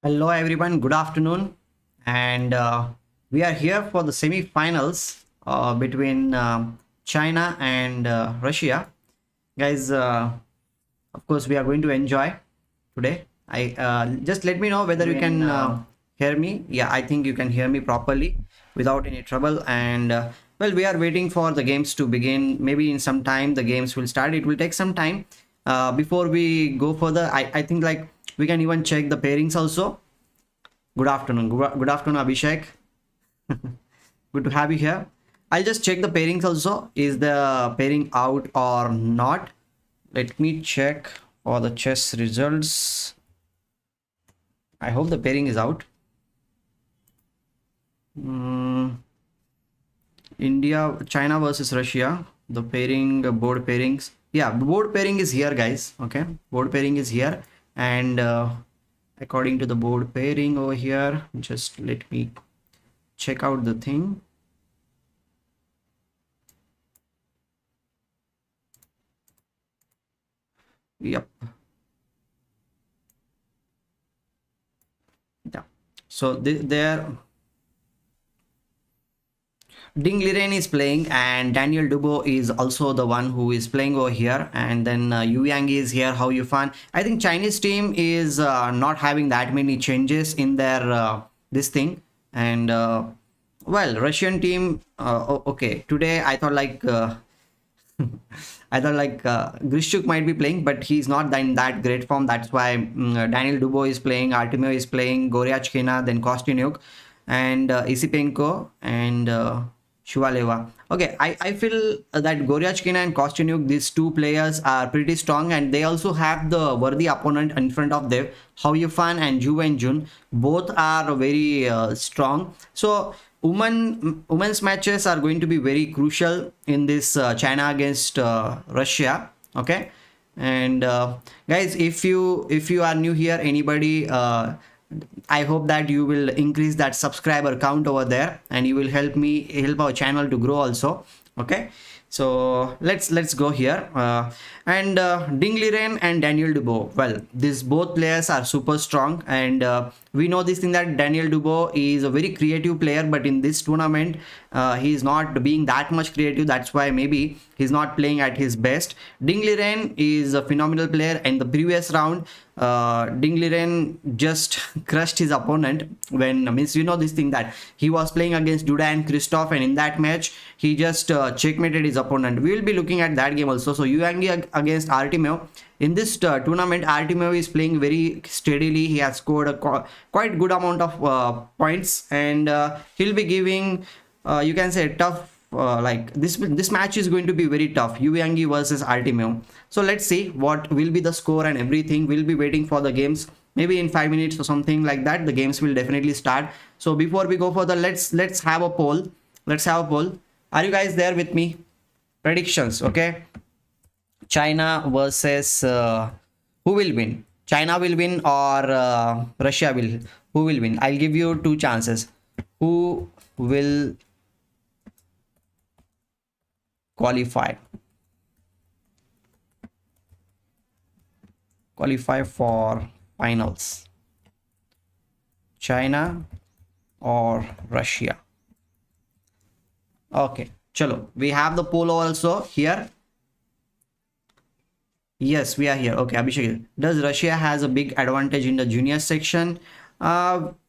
Hello everyone, good afternoon, and we are here for the semi-finals between China and Russia. Guys, of course, we are going to enjoy today. I just let me know whether you can hear me. Yeah, I think you can hear me properly without any trouble. And well, we are waiting for the games to begin. Maybe in some time the games will start. It will take some time. Before we go further, I think like we can even check the pairings also. Good afternoon. Good afternoon, Abhishek. Good to have you here. I'll just check the pairings also. Is the pairing out or not? Let me check for the chess results. I hope the pairing is out. India, China versus Russia. The pairing, board pairings. Yeah, board pairing is here, guys. Okay, board pairing is here, and according to the board pairing over here, just let me check out the thing. Yep. Yeah. So there Ding Liren is playing, and Daniel Dubois is also the one who is playing over here, and then Yu Yang is here, Hou Yifan. I think Chinese team is not having that many changes in their this thing, and well, Russian team. Okay, today I thought like I thought like Grishchuk might be playing, but he's not in that great form. That's why Daniel Dubois is playing, Artemio is playing, Goryachkina, then Kostyanyuk, and Isipenko and Shuvaleva. Okay, I feel that Goryachkina and Kostyanyuk, these two players are pretty strong, and they also have the worthy opponent in front of them. Hou Yifan and Zhu Wenjun, both are very strong. So women's matches are going to be very crucial in this China against Russia. Okay, and guys, if you are new here, anybody, I hope that you will increase that subscriber count over there, and you will help our channel to grow also. Okay, so let's go here. And Ding Liren and Daniel Dubois, well, these both players are super strong, and we know this thing that Daniel Dubois is a very creative player, but in this tournament he is not being that much creative. That's why maybe he's not playing at his best. Ding Liren is a phenomenal player. In the previous round, Ding Liren just crushed his opponent when, means, you know this thing that he was playing against Duda and Christoph, and in that match he just checkmated his opponent. We will be looking at that game also. So Yu Yang against Artemio. In this tournament, Artemio is playing very steadily. He has scored a quite good amount of points, and he'll be giving, you can say, tough. Like this match is going to be very tough. Yu Yang versus Artemio. So let's see what will be the score and everything. We'll be waiting for the games. Maybe in 5 minutes or something like that, the games will definitely start. So before we go further, let's have a poll. Let's have a poll. Are you guys there with me? Predictions, okay? China versus who will win? China will win or Russia will? Who will win? I'll give you two chances. Who will qualify for finals? China or Russia? Okay, chalo, we have the poll also here. Yes, we are here. Okay, Abhishek, does Russia has a big advantage in the junior section?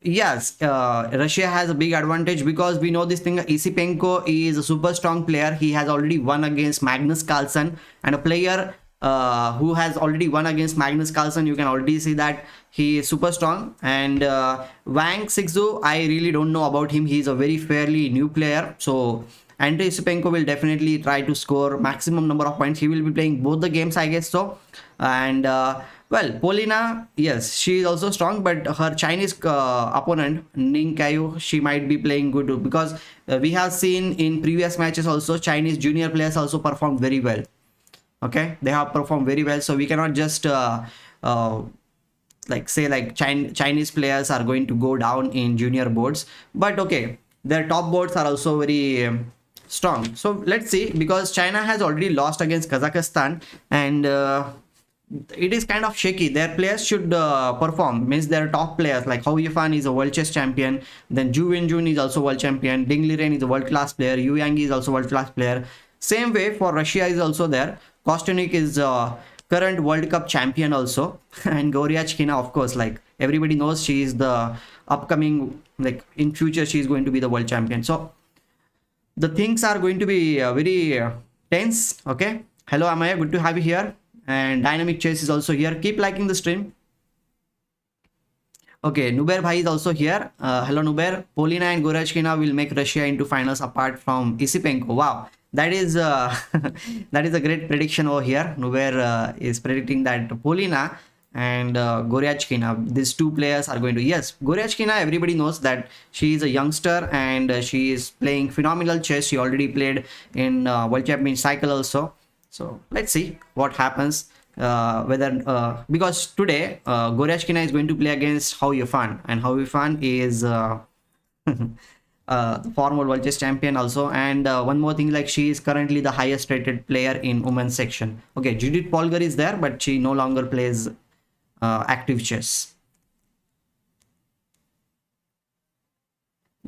Yes, Russia has a big advantage because we know this thing. Isipenko is a super strong player. He has already won against Magnus Carlsen, and a player who has already won against Magnus Carlsen, you can already see that he is super strong. And Wang Xizhu, I really don't know about him. He's a very fairly new player. So Andrei Isipenko will definitely try to score maximum number of points. He will be playing both the games, I guess so. And well, Polina, yes, she is also strong, but her Chinese opponent Ning Kayu, she might be playing good because we have seen in previous matches also Chinese junior players also performed very well. Okay, they have performed very well, so we cannot just like say like Chinese players are going to go down in junior boards. But okay, their top boards are also very strong. So let's see, because China has already lost against Kazakhstan, and it is kind of shaky. Their players should perform, means their top players like Hou Yifan is a world chess champion, then Zhu Wenjun is also world champion, Ding Liren is a world class player, Yu Yang is also world class player. Same way for Russia is also there. Kostyuk is current World Cup champion also, and Goryachkina, of course, like everybody knows, she is the upcoming, like in future she is going to be the world champion. So the things are going to be very tense. Okay, hello Amaya, good to have you here. And Dynamic Chess is also here. Keep liking the stream. Okay, Nuber Bhai is also here. Hello Nuber. Polina and Goryachkina will make Russia into finals apart from Isipenko. Wow, that is that is a great prediction over here. Nuber is predicting that Polina and Goryachkina, these two players are going to, yes, Goryachkina, everybody knows that she is a youngster and she is playing phenomenal chess. She already played in World Champion cycle also. So let's see what happens, whether because today Goryachkina is going to play against Hou Yifan, and Hou Yifan is former world chess champion also. And one more thing, like she is currently the highest rated player in women's section. Okay, Judith Polgar is there, but she no longer plays active chess.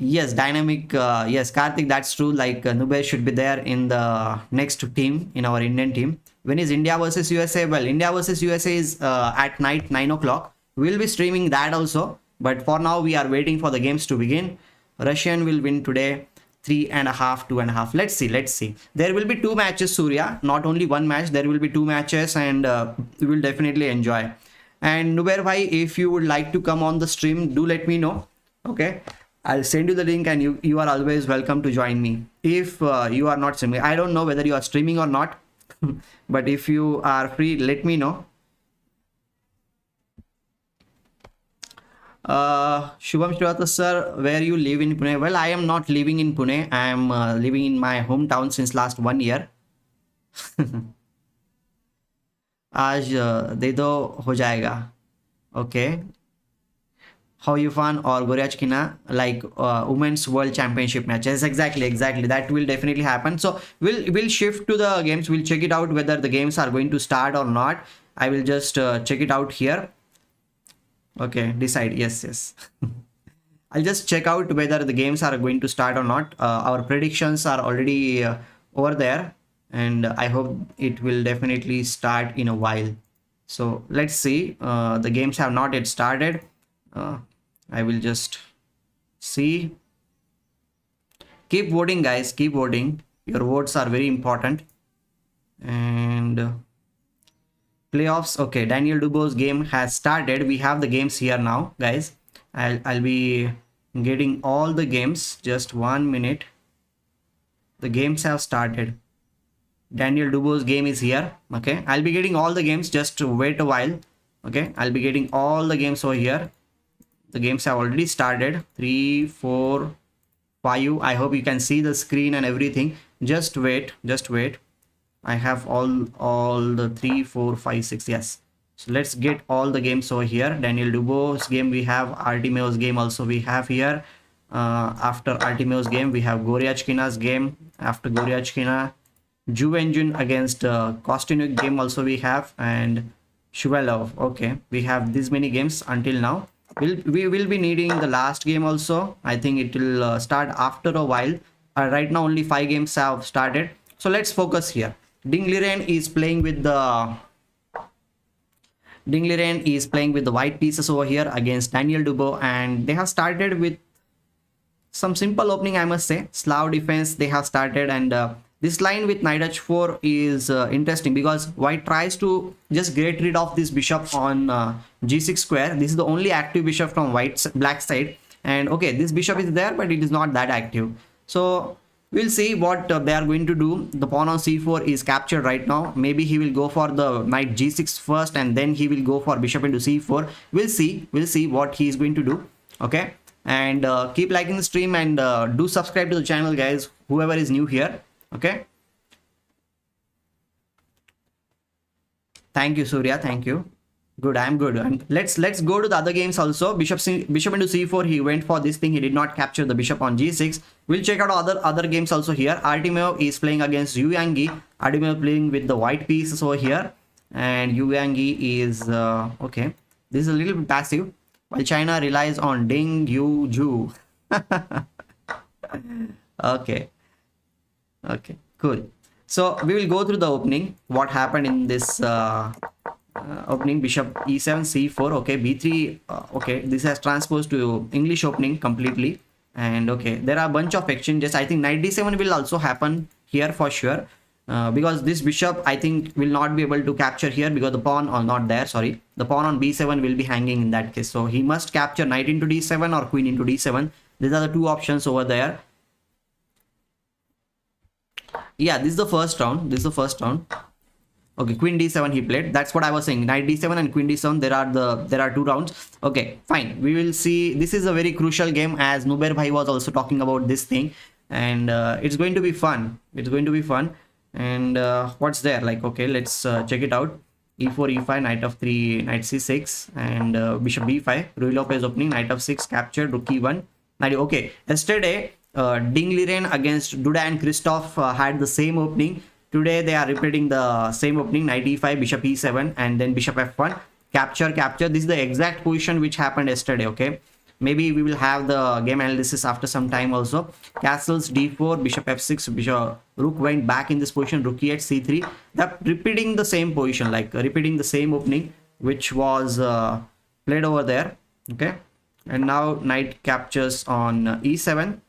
Yes, Dynamic, yes, Karthik, that's true. Like Nubes should be there in the next team, in our Indian team. When is India versus USA? Well, India versus USA is at night 9 o'clock. We'll be streaming that also, but for now we are waiting for the games to begin. Russian will win today 3.5, 2.5. Let's see. There will be 2 matches, Surya, not only 1 match. There will be 2 matches, and we will definitely enjoy. And Nuber Bhai, if you would like to come on the stream, do let me know. Okay, I'll send you the link, and you are always welcome to join me. If you are not streaming, I don't know whether you are streaming or not, but if you are free, let me know. Shubham Shrivastava sir, where you live in Pune? Well, I am not living in Pune. I am living in my hometown since last 1 year. आज दे दो हो जाएगा. Okay. Hou Yifan or Goryachkina, like women's world championship matches. Exactly. That will definitely happen. So we'll shift to the games. We'll check it out whether the games are going to start or not. I will just check it out here. Okay, decide. Yes. I'll just check out whether the games are going to start or not. Our predictions are already over there, and I hope it will definitely start in a while. So let's see. The games have not yet started. I will just see. Keep voting, guys. Keep voting. Your votes are very important. And playoffs. Okay, Daniel Dubois' game has started. We have the games here now, guys. I'll be getting all the games. Just 1 minute. The games have started. Daniel Dubois' game is here. Okay, I'll be getting all the games. Just wait a while. Okay, I'll be getting all the games over here. The games have already started. 3, 4, 5. I hope you can see the screen and everything. Just wait. I have all the 3, 4, 5, 6. Yes. So let's get all the games over here. Daniel Dubois' game we have. Artemeo's game also we have here. After Artemeo's game we have Goryachkina's game. After Goryachkina, Zhu Wenjun against Kostyuk game also we have, and Shuvalov. Okay, we have this many games until now. We will be needing the last game also. I think it will start after a while. Right now only 5 games have started. So let's focus here. Ding Liren is playing with the white pieces over here against Daniel Dubois, and they have started with some simple opening, I must say. Slav Defense they have started, and this line with knight h4 is interesting because white tries to just get rid of this bishop on g6 square. This is the only active bishop from black side, and okay, this bishop is there, but it is not that active. So we'll see what they are going to do. The pawn on c4 is captured right now. Maybe he will go for the knight g6 first, and then he will go for bishop into c4. We'll see what he is going to do. Okay, and keep liking the stream, and do subscribe to the channel, guys, whoever is new here. Okay, thank you, Surya. Thank you. Good, I'm good. And let's go to the other games also. Bishop into c4. He went for this thing. He did not capture the bishop on g6. We'll check out other games also here. Artemio is playing against Yu Yangi. Artemio playing with the white pieces over here. and Yang is okay. This is a little bit passive, while China relies on Ding Yu Ju. Okay, okay, cool. So we will go through the opening. What happened in this opening? Bishop e7, c4. Okay, b3. Okay, this has transposed to English opening completely. And okay, there are a bunch of exchanges. I think knight d7 will also happen here for sure. Because this bishop, I think, will not be able to capture here because the pawn or not there. Sorry, the pawn on b7 will be hanging in that case. So he must capture knight into d7 or queen into d7. These are the two options over there. Yeah, this is the first round. This is the first round. Okay, queen d7 he played. That's what I was saying. Knight d7 and queen d7. There are two rounds. Okay, fine. We will see. This is a very crucial game, as Nuber Bhai was also talking about this thing, and it's going to be fun. It's going to be fun. And what's there? Like, okay, let's check it out. e4, e5, knight of 3, knight c6, and bishop b5. Ruy Lopez opening, knight of 6 captured, rook e1. Knight. Okay, yesterday Ding Liren against Duda and Christoph had the same opening. Today they are repeating the same opening, knight e5, bishop e7, and then bishop f1, capture, capture. This is the exact position which happened yesterday. Okay, maybe we will have the game analysis after some time also. Castles d4, bishop f6, bishop rook went back in this position, rook e8, c3. They're repeating the same position, like repeating the same opening which was played over there. Okay, and now knight captures on e7.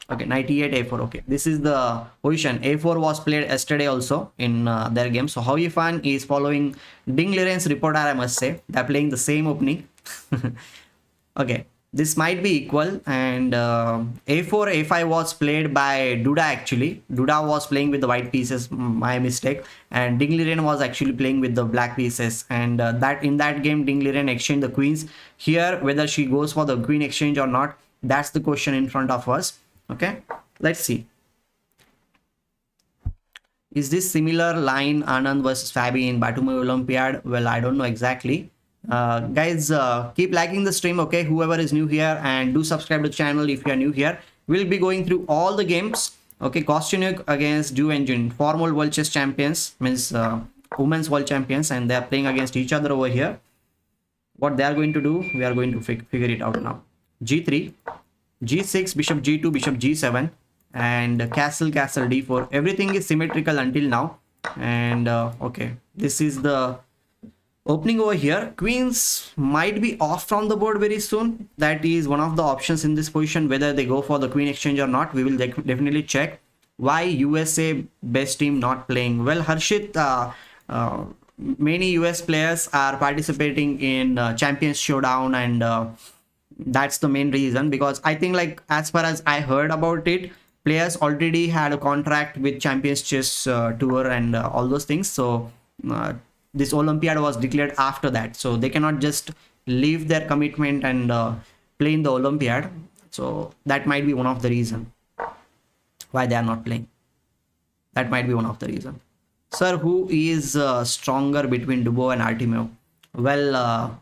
Okay, knight e8, a4. Okay, this is the position. a4 was played yesterday also in their game. So Hou Yifan is following Ding Liren's reporter, I must say. They're playing the same opening. Okay, this might be equal, and a4, a5 was played by Duda actually. Duda was playing with the white pieces, my mistake, and Ding Liren was actually playing with the black pieces, and that in that game Ding Liren exchanged the queens. Here, whether she goes for the queen exchange or not, that's the question in front of us. Okay, let's see. Is this similar line Anand versus Fabi in Batumi Olympiad? Well, I don't know exactly. Guys, keep liking the stream, okay? Whoever is new here, and do subscribe to the channel if you are new here. We'll be going through all the games. Okay, Kostyuk against Ju Engine, former world chess champions, means women's world champions, and they are playing against each other over here. What they are going to do, we are going to figure it out now. G3, G6, bishop G2, bishop G7, and castle, castle D4. Everything is symmetrical until now. And okay, this is the opening over here. Queens might be off from the board very soon. That is one of the options in this position. Whether they go for the queen exchange or not, we will definitely check. Why USA best team not playing? Well, Harshit, many US players are participating in Champions Showdown, and that's the main reason, because I think, like, as far as I heard about it, players already had a contract with Champions Chess Tour and all those things. So this Olympiad was declared after that, so they cannot just leave their commitment and play in the Olympiad. So that might be one of the reason why they are not playing. That might be one of the reason. Sir, who is stronger between Dubo and Artemio? Well,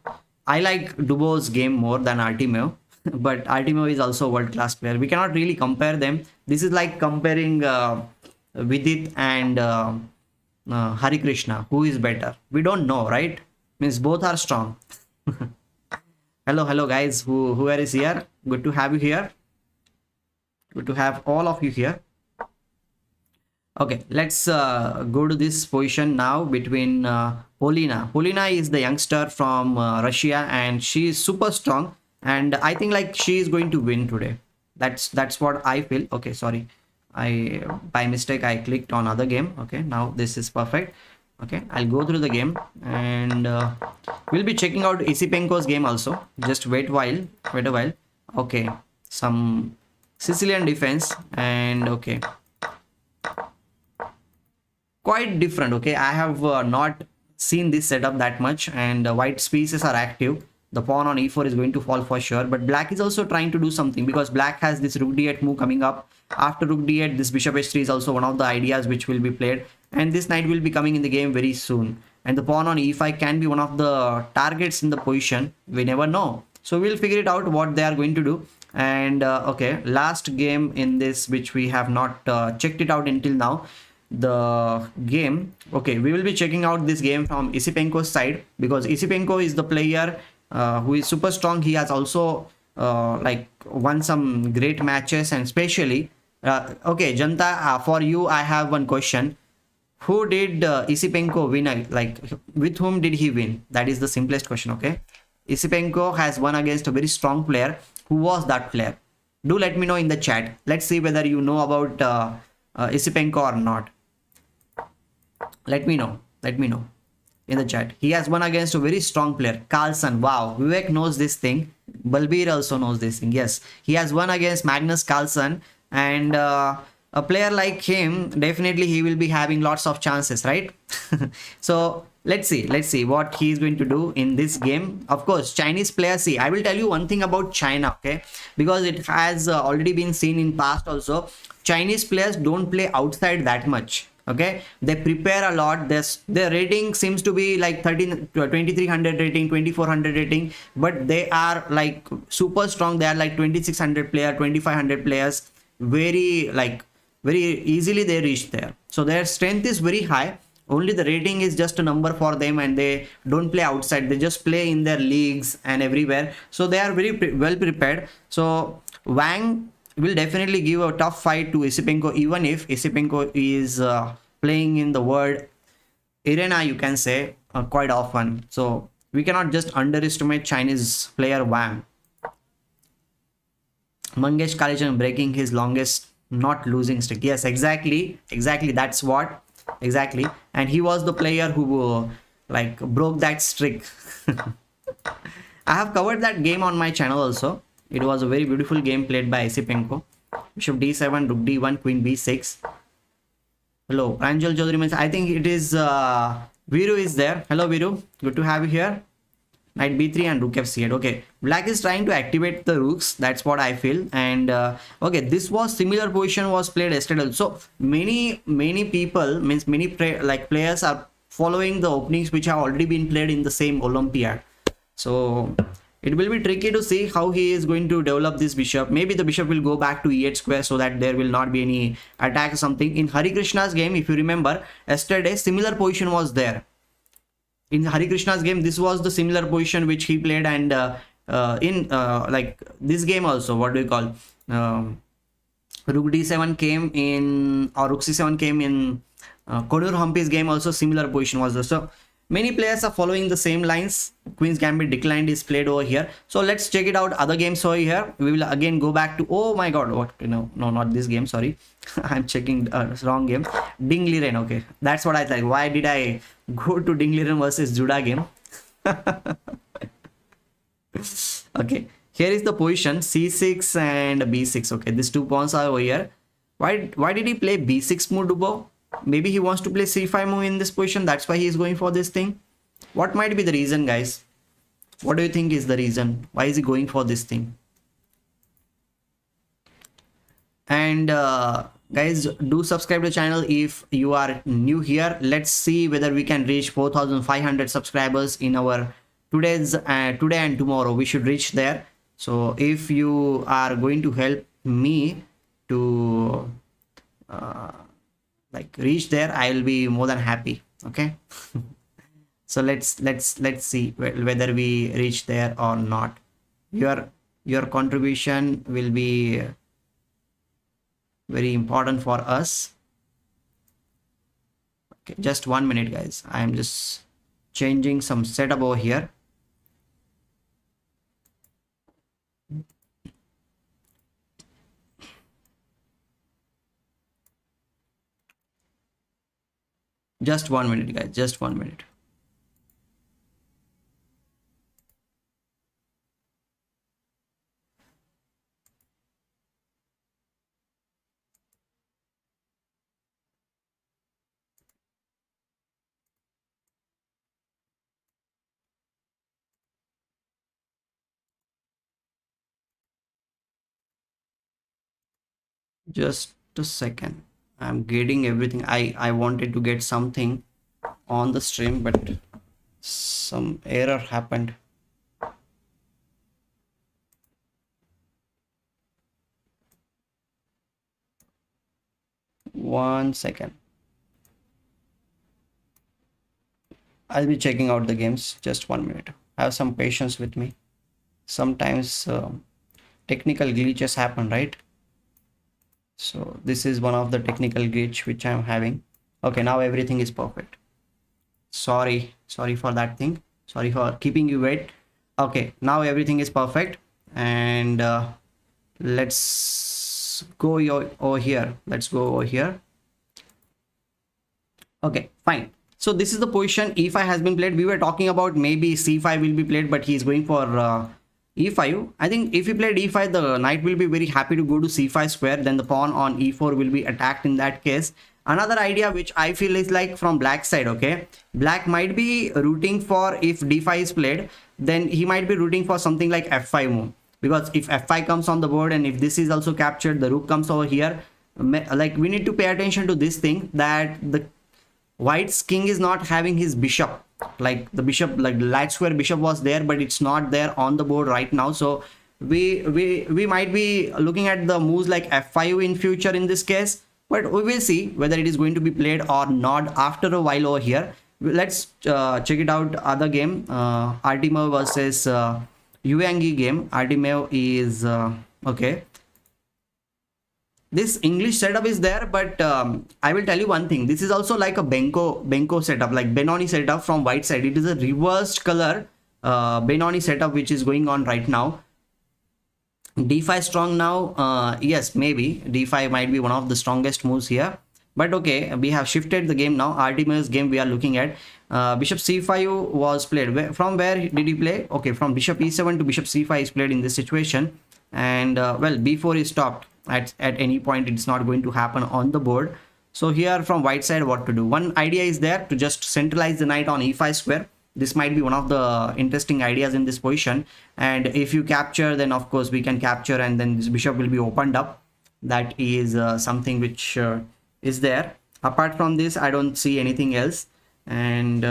I like Dubo's game more than Artemio, but Artemio is also a world-class player. We cannot really compare them. This is like comparing Vidit and Harikrishna. Who is better? We don't know, right? Means both are strong. Hello guys. Whoever is here? Good to have you here. Good to have all of you here. Okay, let's go to this position now between Polina. Polina is the youngster from Russia, and she is super strong, and I think, like, she is going to win today. That's what I feel. Okay, sorry, I by mistake I clicked on other game. Okay, now this is perfect. Okay, I'll go through the game, and we'll be checking out Isipenko's game also. Just wait a while. Okay, some Sicillian defense, and okay, quite different. Okay, I have not seen this setup that much, and white pieces are active. The pawn on e4 is going to fall for sure, but black is also trying to do something, because black has this rook d8 move coming up. After rook d8, this bishop h3 is also one of the ideas which will be played, and this knight will be coming in the game very soon, and the pawn on e5 can be one of the targets in the position. We never know, so we'll figure it out what they are going to do. And okay, last game in this, which we have not checked it out until now. the game. Okay, we will be checking out this game from Isipenko's side, because Isipenko is the player who is super strong. He has also like won some great matches, and especially okay, Janta, for you I have one question. Who did Isipenko win? Like, with whom did he win? That is the simplest question. Okay, Isipenko has won against a very strong player. Who was that player? Do let me know in the chat. Let's see whether you know about Isipenko or not. Let me know. Let me know in the chat. He has won against a very strong player, Carlsen. Wow, Vivek knows this thing. Balbir also knows this thing. Yes, he has won against Magnus Carlsen, and a player like him, definitely he will be having lots of chances, right? So let's see what he is going to do in this game. Of course, Chinese players, see, I will tell you one thing about China, okay, because it has already been seen in past also. Chinese players don't play outside that much. Okay, they prepare a lot. Their rating seems to be like 2300 rating, 2400 rating, but they are like super strong. They are like 2600 player, 2500 players, very like very easily they reach there. So their strength is very high. Only the rating is just a number for them, and they don't play outside. They just play in their leagues and everywhere. So they are very well prepared. So Wang will definitely give a tough fight to Isipenko, even if Isipenko is playing in the world arena, you can say, quite often. So we cannot just underestimate Chinese player Wang. Mangesh Kalichan breaking his longest not losing streak. Yes, exactly, that's what exactly. And he was the player who like broke that streak. I have covered that game on my channel also. It was a very beautiful game played by Isipenko. Bishop d7, rook d1, queen b6. Hello, Pranjal Chaudhary means, I think it is Viru is there. Hello Viru, good to have you here. Knight b3 and rook f8. Okay, black is trying to activate the rooks. That's what I feel. And okay, this was similar position was played yesterday. So many people, means many players are following the openings which have already been played in the same Olympiad. So it will be tricky to see how he is going to develop this bishop. Maybe the bishop will go back to e8 square so that there will not be any attack or something. In Harikrishna's game, if you remember, yesterday similar position was there. In Harikrishna's game, this was the similar position which he played, and in like this game also, what do you call, rook d7 came in, or rook c7 came in Koneru Humpy's game also, similar position was there. So many players are following the same lines. Queen's Gambit declined is played over here. So let's check it out other games over here. We will again go back to, oh my god, what, no, not this game, sorry. I'm checking wrong game. Ding Liren. Okay, that's what I thought. Why did I go to Ding Liren versus Judah game? Okay, here is the position c6 and b6. Okay, these two pawns are over here. Why did he play b6 move, Dubo? Maybe he wants to play c5 move in this position. That's why he is going for this thing. What might be the reason, guys? What do you think is the reason? Why is he going for this thing? And guys, do subscribe to the channel if you are new here. Let's see whether we can reach 4,500 subscribers in our today and tomorrow. We should reach there. So if you are going to help me to like reach there, I will be more than happy. Okay. So let's see whether we reach there or not. Your contribution will be very important for us. Okay, just 1 minute, guys. I am just changing some setup over here. Just 1 minute, guys. Just 1 minute. Just a second. I'm getting everything. I wanted to get something on the stream, but some error happened. One second. I'll be checking out the games. Just 1 minute. Have some patience with me. Sometimes technical glitches happen, right? So this is one of the technical glitch which I'm having. Okay, now everything is perfect. Sorry for that thing. Sorry for keeping you wait. Okay, now everything is perfect, and let's go over here. Let's go over here. Okay, fine. So this is the position. E5 has been played. We were talking about maybe C5 will be played, but he's going for E5. I think if he played E5, the knight will be very happy to go to C5 square. Then the pawn on E4 will be attacked in that case. Another idea which I feel is like from black side, okay? Black might be rooting for, if D5 is played, then he might be rooting for something like F5 move. Because if F5 comes on the board and if this is also captured, the rook comes over here. Like we need to pay attention to this thing, that the White's king is not having his bishop. Like the bishop, like the light square bishop was there, but it's not there on the board right now. So we might be looking at the moves like F5 in future in this case, but we will see whether it is going to be played or not after a while over here. Let's check it out. Other game, Artemev versus Yuangi game. Artemev is okay. This English setup is there, but I will tell you one thing. This is also like a Benko setup, like Benoni setup from white side. It is a reversed color Benoni setup which is going on right now. D5 strong now. Yes, maybe D5 might be one of the strongest moves here. But okay, we have shifted the game now. Artemev's game we are looking at. Bishop C5 was played. From where did he play? Okay, from Bishop E7 to Bishop C5 is played in this situation. And well, B4 is stopped. At any point it's not going to happen on the board. So here from white side, what to do? One idea is there to just centralize the knight on E5 square. This might be one of the interesting ideas in this position, and if you capture, then of course we can capture, and then this bishop will be opened up. That is something which is there. Apart from this, I don't see anything else. And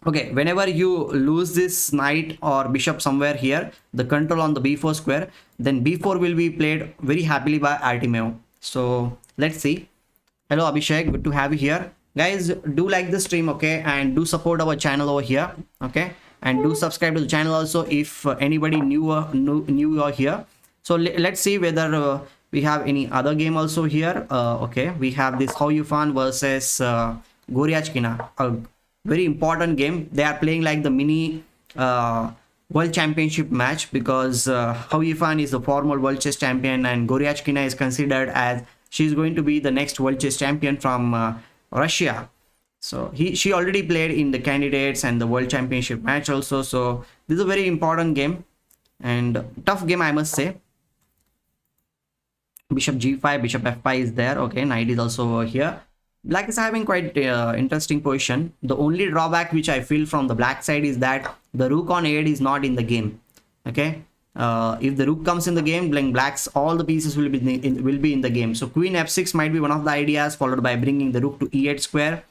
okay, whenever you lose this knight or bishop somewhere here, the control on the b4 square, then b4 will be played very happily by Artemev. So let's see. Hello Abhishek, good to have you here. Guys, do like the stream, okay, and do support our channel over here, okay, and do subscribe to the channel also if anybody new are here. So let's see whether we have any other game also here. Okay, we have this Hou Yifan versus Goryachkina, a very important game. They are playing like the mini world championship match, because Hou Yifan is the former world chess champion and Goryachkina is considered as she's going to be the next world chess champion from Russia. So she already played in the candidates and the world championship match also. So this is a very important game and tough game, I must say. Bishop G5, Bishop F5 is there. Okay, knight is also over here. Black is having quite interesting position. The only drawback which I feel from the black side is that the rook on a8 is not in the game. Okay, if the rook comes in the game, then black's all the pieces will be in the game. So queen f6 might be one of the ideas, followed by bringing the rook to e8 square.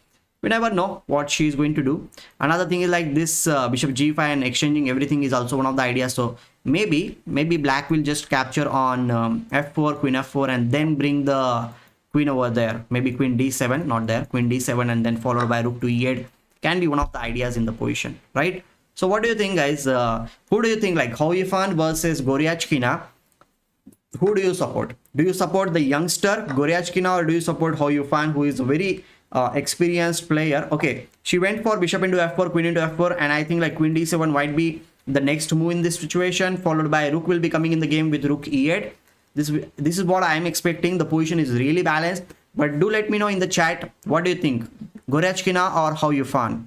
We never know what she is going to do. Another thing is like this bishop g5 and exchanging everything is also one of the ideas. So maybe black will just capture on f4, queen f4, and then bring the queen over there. Maybe queen d7, not there, queen d7, and then followed by rook to e8 can be one of the ideas in the position, right? So what do you think, guys? Who do you think, like Hou Yifan versus Goryachkina? Who do you support? Do you support the youngster Goryachkina, or do you support Hou Yifan, who is a very experienced player? Okay, she went for bishop into f4, queen into f4, and I think like queen d7 might be the next move in this situation, followed by rook will be coming in the game with rook e8. This is what I am expecting. The position is really balanced, but do let me know in the chat, what do you think, Goryachkina or Hou Yifan?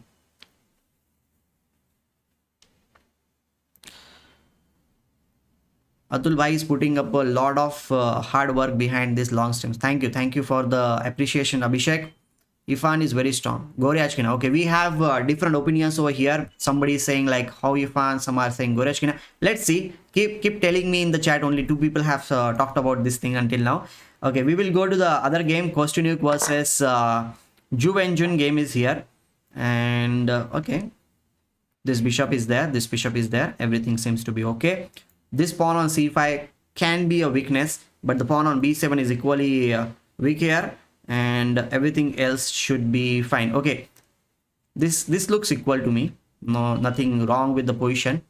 Atul bhai is putting up a lot of hard work behind this long streams. Thank you for the appreciation, Abhishek. Yifan is very strong. Goryachkina. Okay, we have different opinions over here. Somebody is saying like Hou Yifan, some are saying Goryachkina. Let's see. Keep telling me in the chat. Only 2 people have talked about this thing until now. Okay, we will go to the other game. Kostyuk versus Juvenjun game is here. And okay, this bishop is there. This bishop is there. Everything seems to be okay. This pawn on c5 can be a weakness, but the pawn on b7 is equally weak here, and everything else should be fine. Okay, This looks equal to me. No, nothing wrong with the position.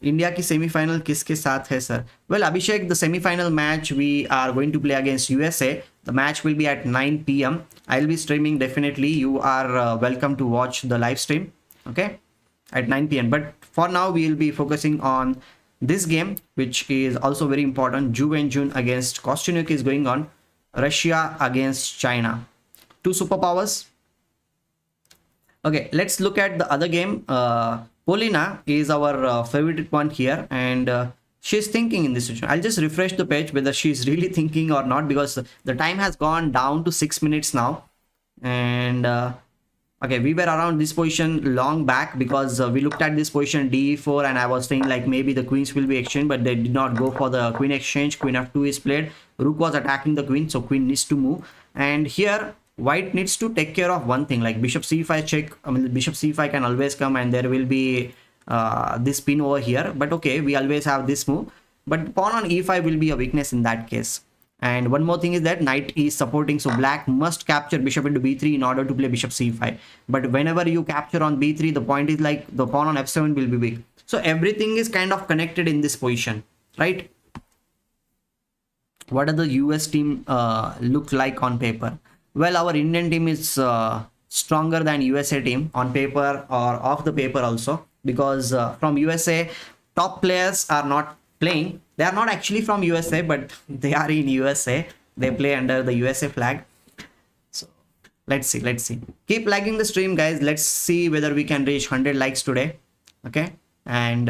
India की semifinal किसके साथ है sir? Well Abhishek, the semifinal match we are going to play against USA. The match will be at 9 PM. I will be streaming definitely. You are welcome to watch the live stream, okay, at 9 PM. But for now we will be focusing on this game, which is also very important. Ju and Jun against Kostyuk is going on. Russia against China, two superpowers. Okay, let's look at the other game. Polina is our favorite one here, and she's thinking in this situation. I'll just refresh the page whether she's really thinking or not, because the time has gone down to 6 minutes now. And okay, we were around this position long back, because we looked at this position d4, and I was saying like maybe the queens will be exchanged, but they did not go for the queen exchange. Queen f2 is played. Rook was attacking the queen, so queen needs to move. And here white needs to take care of one thing, like bishop c5 check. I mean, bishop c5 can always come, and there will be this pin over here, but okay, we always have this move. But pawn on e5 will be a weakness in that case. And one more thing is that knight is supporting, so black must capture bishop into b3 in order to play bishop c5. But whenever you capture on b3, the point is like the pawn on f7 will be weak. So everything is kind of connected in this position, right? What does the US team look like on paper? Well, our Indian team is stronger than USA team on paper or off the paper also, because from USA top players are not playing. They are not actually from USA, but they are in USA. They play under the USA flag. So let's see. Keep liking the stream, guys. Let's see whether we can reach 100 likes today. Okay, and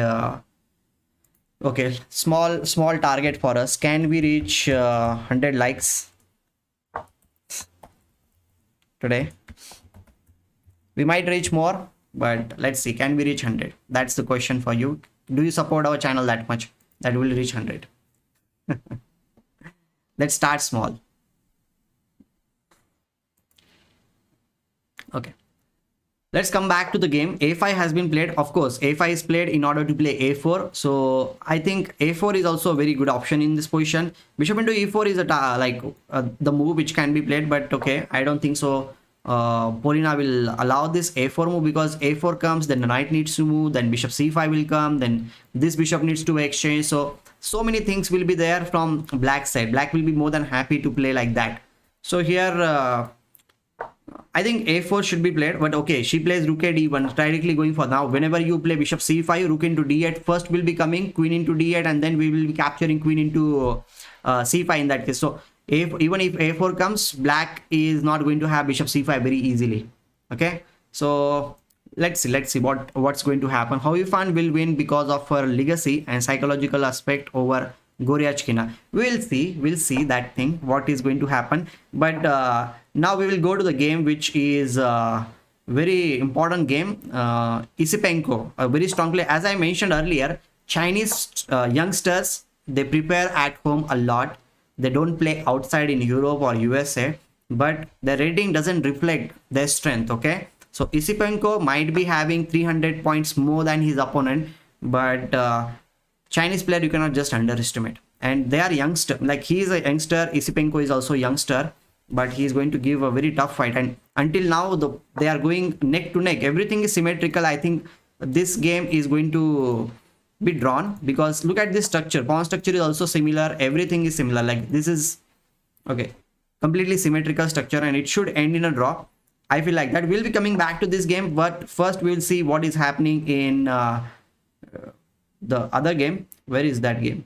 okay, small target for us. Can we reach 100 likes today? We might reach more, but let's see. Can we reach 100? That's the question for you. Do you support our channel that much that will reach 100? Let's start small. Okay, let's come back to the game. a5 has been played. Of course, a5 is played in order to play a4. So I think a4 is also a very good option in this position. Bishop into e4 is the move which can be played, but okay, I don't think so. Polina will allow this a4 move, because a4 comes, then the knight needs to move, then bishop c5 will come, then this bishop needs to exchange. So many things will be there from black side. Black will be more than happy to play like that. So here I think a4 should be played, but okay, she plays rook a d1, directly going for now. Whenever you play bishop c5, rook into d8 first will be coming, queen into d8, and then we will be capturing queen into c5 in that case. So even if a4 comes, black is not going to have bishop c5 very easily. Okay, so let's see what's going to happen. Hou Yifan will win because of her legacy and psychological aspect over Goryachkina. We'll see that thing, what is going to happen. But now we will go to the game, which is very important game. Isipenko, a very strong player. As I mentioned earlier, Chinese youngsters, they prepare at home a lot. They don't play outside in Europe or USA, but the rating doesn't reflect their strength. Okay, so Isipenko might be having 300 points more than his opponent, but Chinese player you cannot just underestimate. And they are youngster, like he is a youngster. Isipenko is also a youngster, but he is going to give a very tough fight. And until now, they are going neck to neck. Everything is symmetrical. I think this game is going to be drawn, because look at this structure. Pawn structure is also similar. Everything is similar. Like this is okay, completely symmetrical structure, and it should end in a draw. I feel like that. We'll be coming back to this game, but first we'll see what is happening in the other game. Where is that game?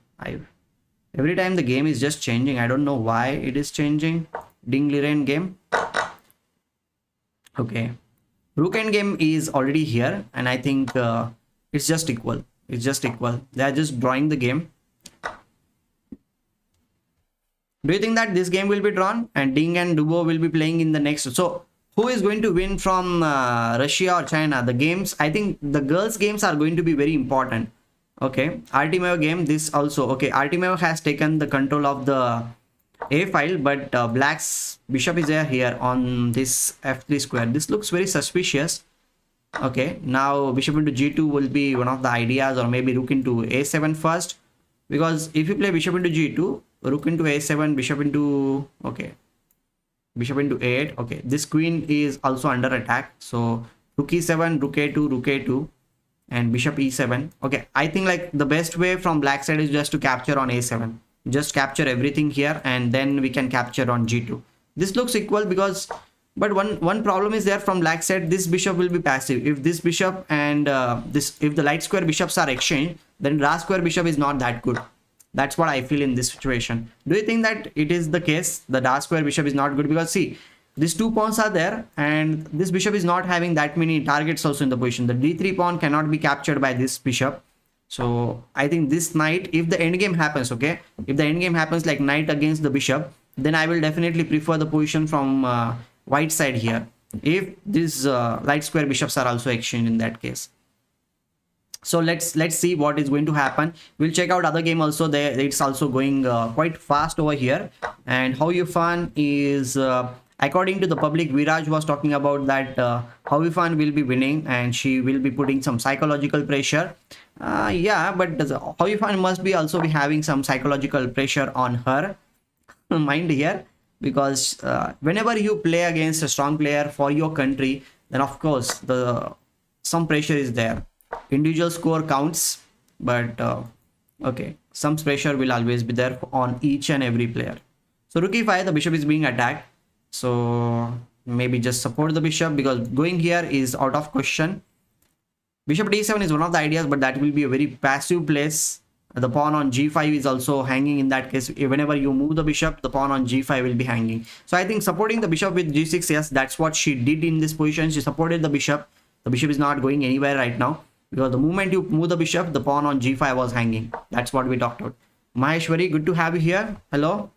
Every time the game is just changing. I don't know why it is changing. Ding Liren game. Okay, rook endgame is already here, and I think it's just equal. It's just equal. They are just drawing the game. Do you think that this game will be drawn and Ding and Dubo will be playing in the next? So who is going to win from Russia or China? The games, I think the girls games are going to be very important. Okay, Artemiev game, this also. Okay, Artemiev has taken the control of the A file, but black's bishop is here on this f3 square. This looks very suspicious. Okay, now bishop into g2 will be one of the ideas, or maybe rook into a7 first, because if you play bishop into g2, rook into a7, bishop into, okay, bishop into 8. Okay, this queen is also under attack. So rook e7, rook a2, rook a2, and bishop e7. Okay, I think like the best way from black side is just to capture on a7. Just capture everything here, and then we can capture on g2. This looks equal because, but one problem is there from black side. This bishop will be passive. If this bishop and if the light square bishops are exchanged, then dark square bishop is not that good. That's what I feel in this situation. Do you think that it is the case? The dark square bishop is not good because see, these two pawns are there, and this bishop is not having that many targets also in the position. The d3 pawn cannot be captured by this bishop. So I think this knight, if the endgame happens, okay, if the endgame happens like knight against the bishop, then I will definitely prefer the position from white side here, if these light square bishops are also exchanged in that case. So let's see what is going to happen. We'll check out other game also. There it's also going quite fast over here. And Hou Yifan is according to the public, Viraj was talking about that Hou Yifan will be winning and she will be putting some psychological pressure. Yeah, but Hou Yifan must be also be having some psychological pressure on her mind here, because whenever you play against a strong player for your country, then of course some pressure is there. Individual score counts, but okay, some pressure will always be there on each and every player. So rook e5, the bishop is being attacked, so maybe just support the bishop because going here is out of question. Bishop d7 is one of the ideas, but that will be a very passive place. The pawn on g5 is also hanging. In that case, whenever you move the bishop, the pawn on g5 will be hanging. So I think supporting the bishop with g6, yes, that's what she did in this position. She supported the bishop. The bishop is not going anywhere right now, because the moment you move the bishop, the pawn on g5 was hanging. That's what we talked about. Maheshwari, good to have you here. Hello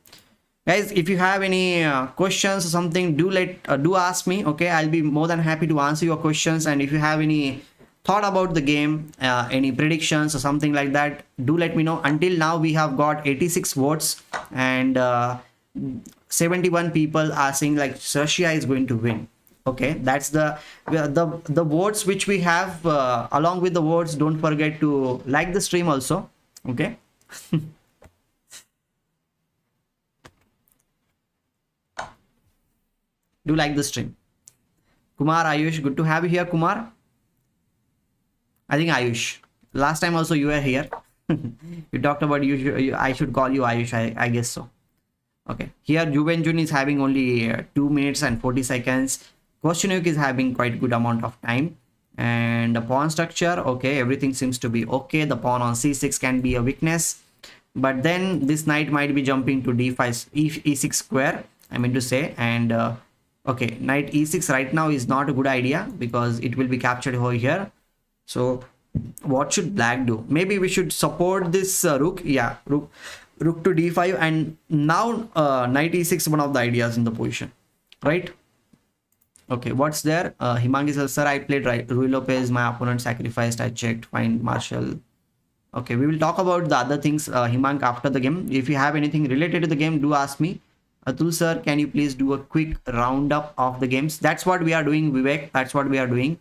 guys, if you have any questions or something, do ask me. Okay, I'll be more than happy to answer your questions. And if you have any thought about the game, any predictions or something like that, do let me know. Until now we have got 86 votes, and 71 people are saying like Russia is going to win. Okay, that's the votes which we have. Along with the votes, don't forget to like the stream also. Okay. Do like the stream. Kumar, Ayush, good to have you here, Kumar. I think Ayush, last time also you were here. You talked about I should call you Ayush, I guess so. Okay, here Juvenjun is having only 2 minutes and 40 seconds. Kostinuk is having quite good amount of time. And the pawn structure, okay, everything seems to be okay. The pawn on c6 can be a weakness, but then this knight might be jumping to d5, e6 square, I mean to say. And okay, knight e6 right now is not a good idea because it will be captured over here. So what should black do? Maybe we should support this rook. Yeah, rook to d5, and now knight e6 one of the ideas in the position, right? Okay, what's there? Himangi says, sir, I played right. Ruy Lopez, my opponent sacrificed. I checked. Fine, Marshall. Okay, we will talk about the other things, Himang, after the game. If you have anything related to the game, do ask me. Atul sir, can you please do a quick roundup of the games? That's what we are doing, Vivek. That's what we are doing.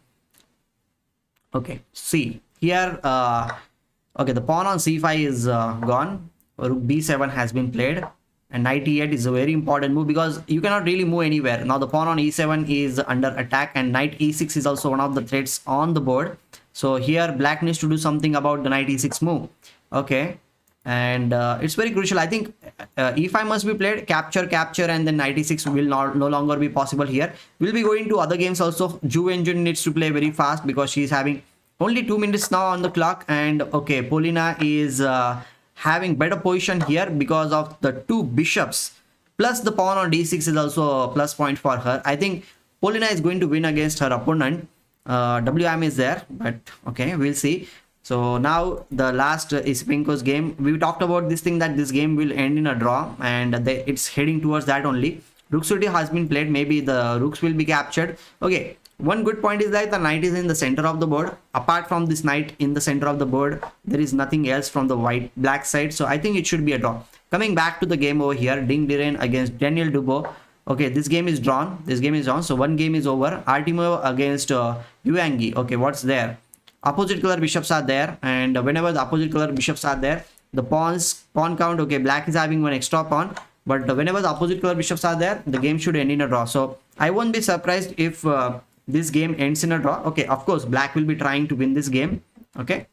Okay, see here. Okay, the pawn on c5 is gone. Rook b7 has been played, and knight e8 is a very important move because you cannot really move anywhere. Now the pawn on e7 is under attack, and knight e6 is also one of the threats on the board. So here black needs to do something about the knight e6 move. Okay, and it's very crucial. I think e5 must be played, capture, and then knight e6 will no longer be possible here. We'll be going to other games also. Juvenjun needs to play very fast because she's having only 2 minutes now on the clock. And okay, Polina is having better position here because of the 2 bishops, plus the pawn on d6 is also a plus point for her. I think Polina is going to win against her opponent. WM is there, but okay, we'll see. So now the last is Pinko's game. We talked about this thing that this game will end in a draw, and it's heading towards that only. Rook c2 has been played. Maybe the rooks will be captured. Okay, one good point is that the knight is in the center of the board. Apart from this knight in the center of the board, there is nothing else from the black side. So I think it should be a draw. Coming back to the game over here, Ding Liren against Daniel Dubois. Okay, this game is drawn. So one game is over. Artemio against Yuangi. Okay, what's there? Opposite color bishops are there, and whenever the opposite color bishops are there, the pawn count. Okay, black is having one extra pawn, but whenever the opposite color bishops are there, the game should end in a draw. So I won't be surprised if this game ends in a draw. Okay, of course black will be trying to win this game. Okay,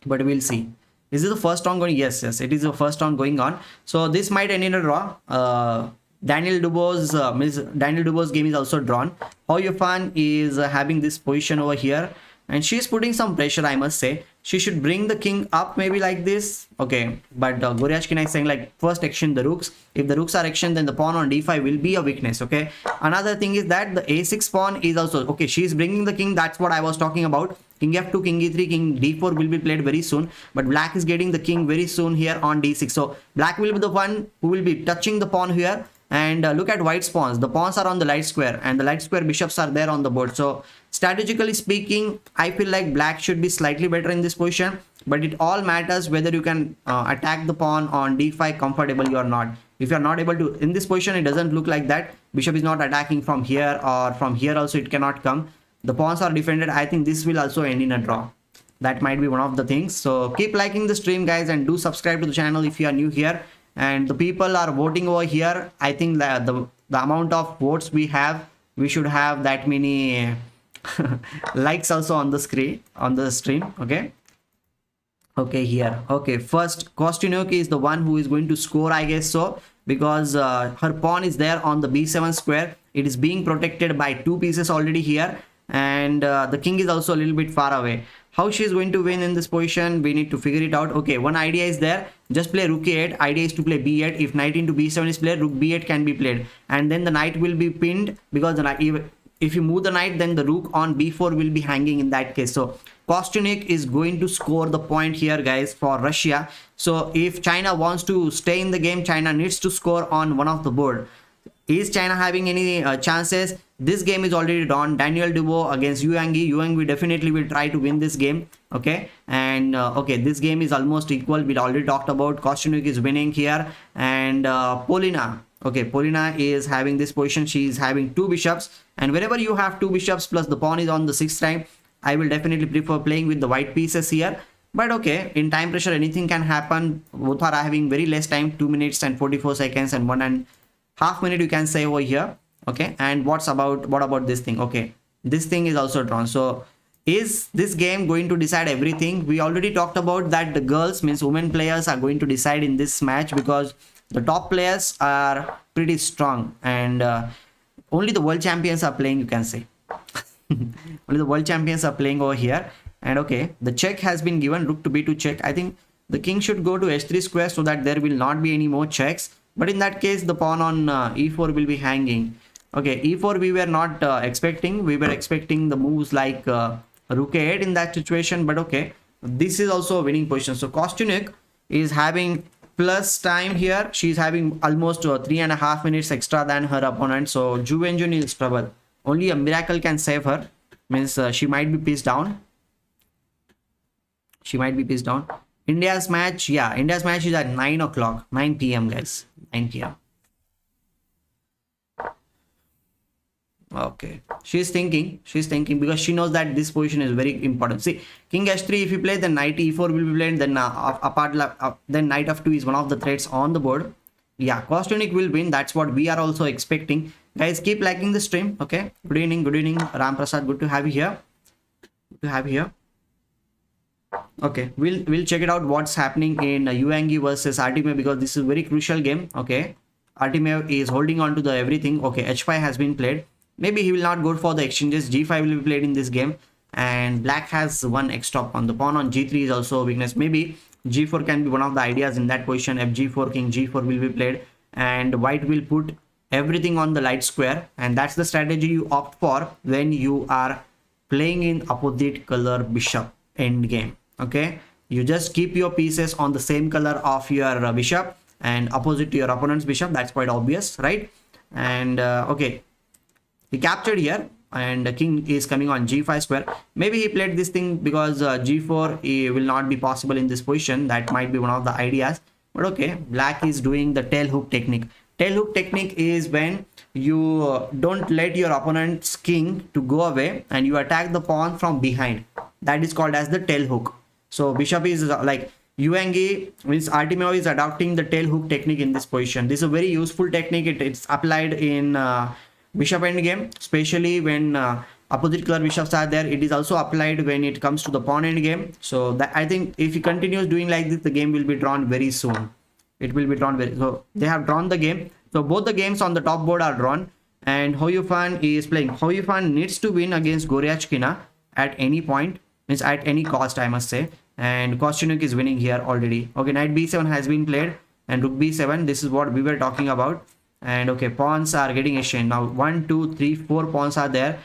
but we'll see. Is this the first round going? Yes, it is the first round going on. So this might end in a draw. Daniel Dubois game is also drawn. Hou Yifan is having this position over here, and she's putting some pressure, I must say. She should bring the king up maybe like this. Okay, but Goryachkina is saying like first action the rooks. If the rooks are action, then the pawn on d5 will be a weakness. Okay, another thing is that the a6 pawn is also okay. She's bringing the king. That's what I was talking about. King f2, king e3, king d4 will be played very soon, but black is getting the king very soon here on d6. So black will be the one who will be touching the pawn here. And look at white's pawns. The pawns are on the light square, and the light square bishops are there on the board. So strategically speaking, I feel like black should be slightly better in this position, but it all matters whether you can attack the pawn on d5 comfortably or not. If you are not able to in this position, it doesn't look like that. Bishop is not attacking from here, or from here also it cannot come. The pawns are defended. I think this will also end in a draw. That might be one of the things. So keep liking the stream, guys, and do subscribe to the channel if you are new here. And the people are voting over here. I think that the amount of votes we have, we should have that many likes also on the screen, on the stream. Okay, here. Okay, first Kostyuk is the one who is going to score, I guess so, because her pawn is there on the b7 square. It is being protected by 2 pieces already here, and the king is also a little bit far away. How she is going to win in this position, we need to figure it out. Okay, one idea is there. Just play rook a8. Idea is to play b8. If knight into b7 is played, rook b8 can be played, and then the knight will be pinned, because the knight, if you move the knight, then the rook on b4 will be hanging in that case. So Kostyuk is going to score the point here, guys, for Russia. So if China wants to stay in the game, China needs to score on one of the board. Is China having any chances? This game is already drawn. Daniel Dubois against Yu Yang definitely will try to win this game. Okay, and okay, this game is almost equal. We already talked about Kostyuk is winning here, and Polina. Okay, Polina is having this position. She is having 2 bishops, and whenever you have 2 bishops plus the pawn is on the 6th rank, I will definitely prefer playing with the white pieces here. But okay, in time pressure, anything can happen. Both are having very less time, 2 minutes and 44 seconds and 1.5 minutes you can say over here. Okay, and what about this thing? Okay, this thing is also drawn. So is this game going to decide everything? We already talked about that the girls, means women players, are going to decide in this match, because the top players are pretty strong, and only the world champions are playing, you can say. Only the world champions are playing over here. And okay, the check has been given, rook to b2 check. I think the king should go to h3 square so that there will not be any more checks, but in that case the pawn on e4 will be hanging. Okay, e4 we were not expecting. We were expecting the moves like rook a8 in that situation, but okay, this is also a winning position. So Kostyuk is having plus time here. She's having almost 3.5 minutes extra than her opponent. So Ju Wenjun is trouble. Only a miracle can save her. Means she might be pissed down. She might be pissed down. India's match, yeah, India's match is at 9 o'clock, 9 p.m. guys, 9 p.m. Okay, she's thinking because she knows that this position is very important. See, king h3 if you play, then knight e4 will be played, then then knight f2 is one of the threats on the board. Yeah, Kostyuk will win. That's what we are also expecting. Guys, keep liking the stream. Okay, good evening Ram Prasad, good to have you here. Good to have you here. Okay, we'll check it out what's happening in Yu Yang versus Artemiev, because this is a very crucial game. Okay, Artemiev is holding on to the everything. Okay, h5 has been played. Maybe he will not go for the exchanges. g5 will be played in this game, and black has one extra pawn. The pawn on g3 is also a weakness. Maybe g4 can be one of the ideas in that position. fg4, king g4 will be played, and white will put everything on the light square, and that's the strategy you opt for when you are playing in opposite color bishop end game. Okay, you just keep your pieces on the same color of your bishop and opposite to your opponent's bishop. That's quite obvious, right? And okay, he captured here, and the king is coming on g5 square. Maybe he played this thing because g4 will not be possible in this position. That might be one of the ideas. But okay, black is doing the tail hook technique. Tail hook technique is when you don't let your opponent's king to go away and you attack the pawn from behind. That is called as the tail hook. So bishop is like, Yuangi means Artemio is adopting the tail hook technique in this position. This is a very useful technique. It's applied in bishop endgame, especially when opposite color bishops are there. It is also applied when it comes to the pawn endgame. So that, I think if he continues doing like this, the game will be drawn very soon. It will be drawn very. So they have drawn the game. So both the games on the top board are drawn, and Hou Yifan is playing. Hou Yifan needs to win against Goryachkina at any point, means at any cost, I must say. And Kostyuk is winning here already. Okay, knight b7 has been played, and rook b7. This is what we were talking about. And okay, pawns are getting exchanged now. 1, 2, 3, 4 pawns are there.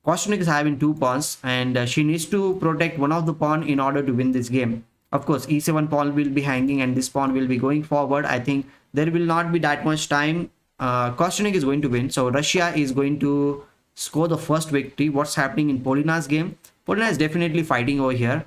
Kostyuk is having 2 pawns, and she needs to protect one of the pawn in order to win this game. Of course, e7 pawn will be hanging, and this pawn will be going forward. I think there will not be that much time. Kostyuk is going to win, so Russia is going to score the first victory. What's happening in Polina's game? Polina is definitely fighting over here.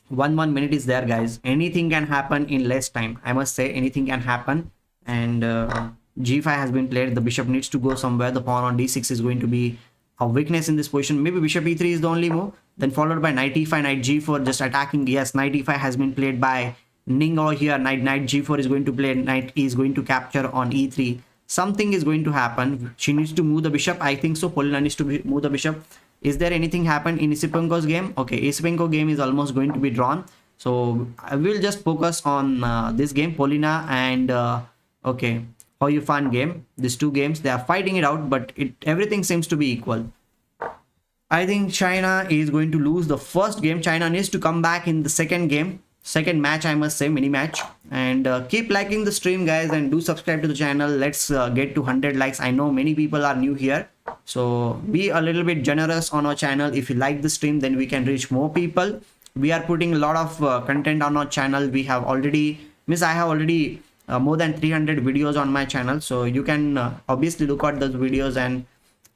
1 minute is there, guys. Anything can happen in less time. I must say, anything can happen. And g5 has been played. The bishop needs to go somewhere. The pawn on d6 is going to be a weakness in this position. Maybe bishop e3 is the only move. Then followed by knight e5, knight g4, just attacking. Yes, knight e5 has been played by Ning over here. Knight g4 is going to play. Knight is going to capture on e3. Something is going to happen. She needs to move the bishop. I think so. Polina needs to move the bishop. Is there anything happen in Isipenko's game? Okay, Isipenko game is almost going to be drawn. So I will just focus on this game, Polina and okay, Hou Yifan game. These two games, they are fighting it out, but everything seems to be equal. I think China is going to lose the first game. China needs to come back in the second game. Second match, I must say, mini match. And keep liking the stream, guys, and do subscribe to the channel. Let's get to 100 likes. I know many people are new here, so be a little bit generous on our channel. If you like the stream, then we can reach more people. We are putting a lot of content on our channel. We have already, I have already more than 300 videos on my channel, so you can obviously look at those videos, and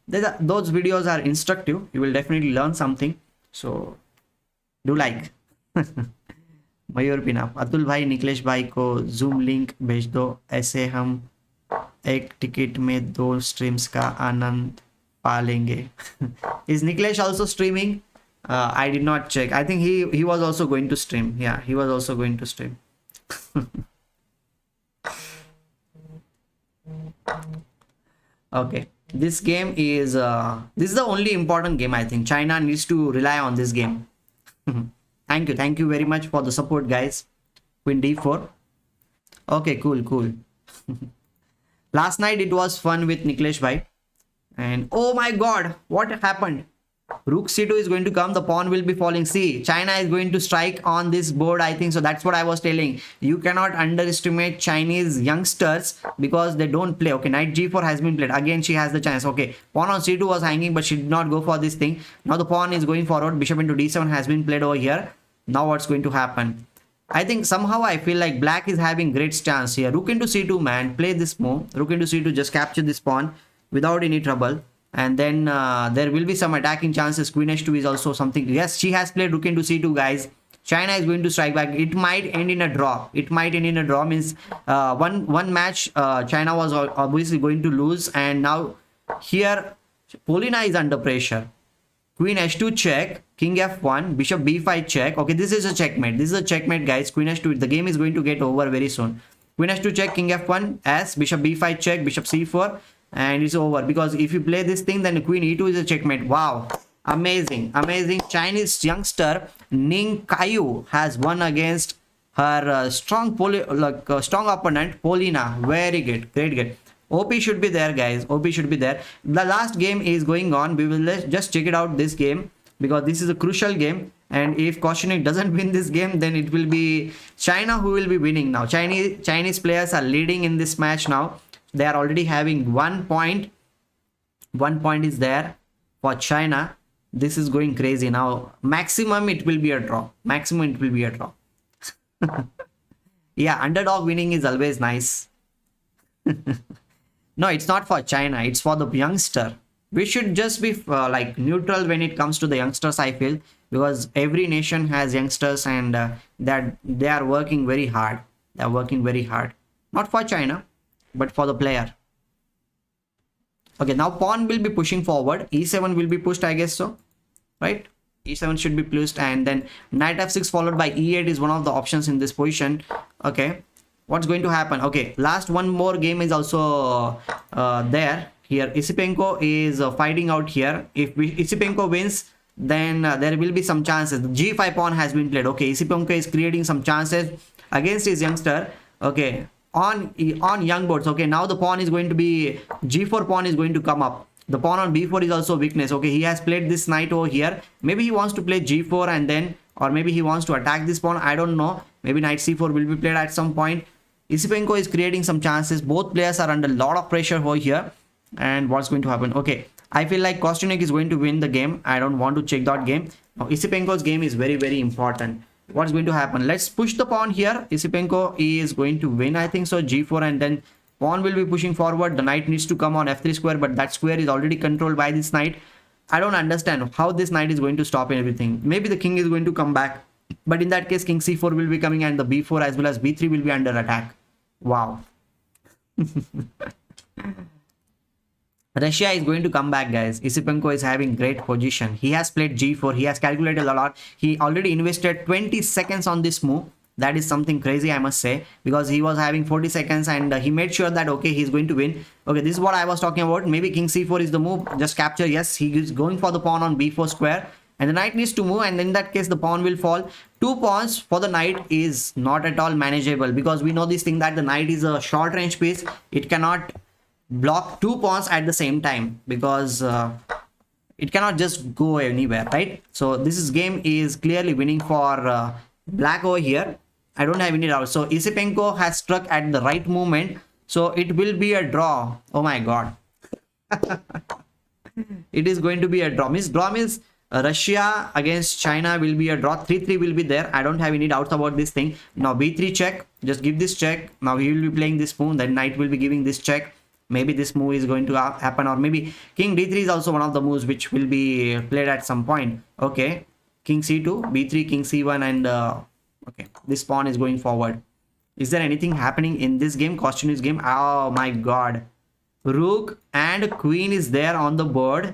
those videos are instructive. You will definitely learn something, so do like. मयूर पिना, अतुल भाई निखिलेश भाई को zoom link भेज दो, ऐसे हम एक ticket में 2 स्ट्रीम्स का आनंद पा लेंगे. Is Nikhilesh also streaming? I did not check. I think he was also going to stream. Yeah, he was also going to stream. Okay, this game is this is the only important game. I think China needs to rely on this game. Thank you very much for the support, guys. Queen d4. Okay, cool. Last night it was fun with Nikhilesh bhai, and oh my god, what happened? Rook c2 is going to come. The pawn will be falling. See, China is going to strike on this board, I think so. That's what I was telling. You cannot underestimate Chinese youngsters because they don't play. Okay, knight g4 has been played. Again, she has the chance. Okay, pawn on c2 was hanging, but she did not go for this thing. Now the pawn is going forward. Bishop into d7 has been played over here. Now what's going to happen? I think somehow I feel like black is having great chance here. Rook into c2, man. Play this move. Rook into c2, just capture this pawn without any trouble. And then there will be some attacking chances. Queen h2 is also something. Yes, she has played rook into c2, guys. China is going to strike back. It might end in a draw. It might end in a draw. Means one match China was obviously going to lose. And now here Polina is under pressure. Queen h2 check. King f1. Bishop b5 check. Okay, this is a checkmate. This is a checkmate, guys. Queen h2. The game is going to get over very soon. Queen h2 check. King f1 s. Bishop b5 check. Bishop c4. And it's over, because if you play this thing, then queen e2 is a checkmate. Wow, amazing. Chinese youngster Ning Kayu has won against her strong opponent Polina. Very good, great. OP should be there, guys. OP should be there. The last game is going on. We will just check it out, this game, because this is a crucial game. And if Kostyuk doesn't win this game, then it will be China who will be winning now. Chinese players are leading in this match now. They are already having 1 point. 1 point is there for China. This is going crazy now. Maximum it will be a draw. Yeah, underdog winning is always nice. No, it's not for China. It's for the youngster. We should just be like neutral when it comes to the youngsters, I feel, because every nation has youngsters, and that they are working very hard. They are working very hard. Not for China, but for the player. Okay, now pawn will be pushing forward. E7 will be pushed, I guess so, right? e7 should be pushed, and then knight f6 followed by e8 is one of the options in this position. Okay, what's going to happen? Okay, last one more game is also there. Here Isipenko is fighting out here. If Isipenko wins, then there will be some chances. The g5 pawn has been played. Okay, Isipenko is creating some chances against his youngster. Okay, on young boards. Okay, now the pawn is going to be g4 pawn is going to come up. The pawn on b4 is also weakness. Okay, he has played this knight over here. Maybe he wants to play g4 and then, or maybe he wants to attack this pawn. I don't know. Maybe knight c4 will be played at some point. Isipenko is creating some chances. Both players are under a lot of pressure over here. And what's going to happen? Okay, I feel like Kostyuk is going to win the game. I don't want to check that game. Now, Isipenko's game is very, very important. What's going to happen? Let's push the pawn here. Isipenko is going to win, I think so. g4, and then pawn will be pushing forward. The knight needs to come on f3 square, but that square is already controlled by this knight. I don't understand how this knight is going to stop everything. Maybe the king is going to come back, but in that case, king c4 will be coming, and the b4 as well as b3 will be under attack. Wow. Russia is going to come back, guys. Isipenko is having great position. He has played g4. He has calculated a lot. He already invested 20 seconds on this move. That is something crazy, I must say, because he was having 40 seconds and he made sure that, okay, he's going to win. Okay, this is what I was talking about. Maybe king c4 is the move. Just capture. Yes, he is going for the pawn on b4 square. And the knight needs to move, and in that case, the pawn will fall. 2 pawns for the knight is not at all manageable, because we know this thing that the knight is a short range piece. It cannot block 2 pawns at the same time, because it cannot just go anywhere, right? So this game is clearly winning for black over here. I don't have any doubt. So Isipenko has struck at the right moment, so it will be a draw. Oh my god. It is going to be a draw. Draw means Russia against China will be a draw. 3-3 will be there. I don't have any doubts about this thing. Now b3 check. Just give this check. Now he will be playing this move. Then knight will be giving this check. Maybe this move is going to happen, or maybe king d3 is also one of the moves which will be played at some point. Okay, king c2, b3, king c1, and okay, this pawn is going forward. Is there anything happening in this game, Kostyuk's game? Oh my god, rook and queen is there on the board.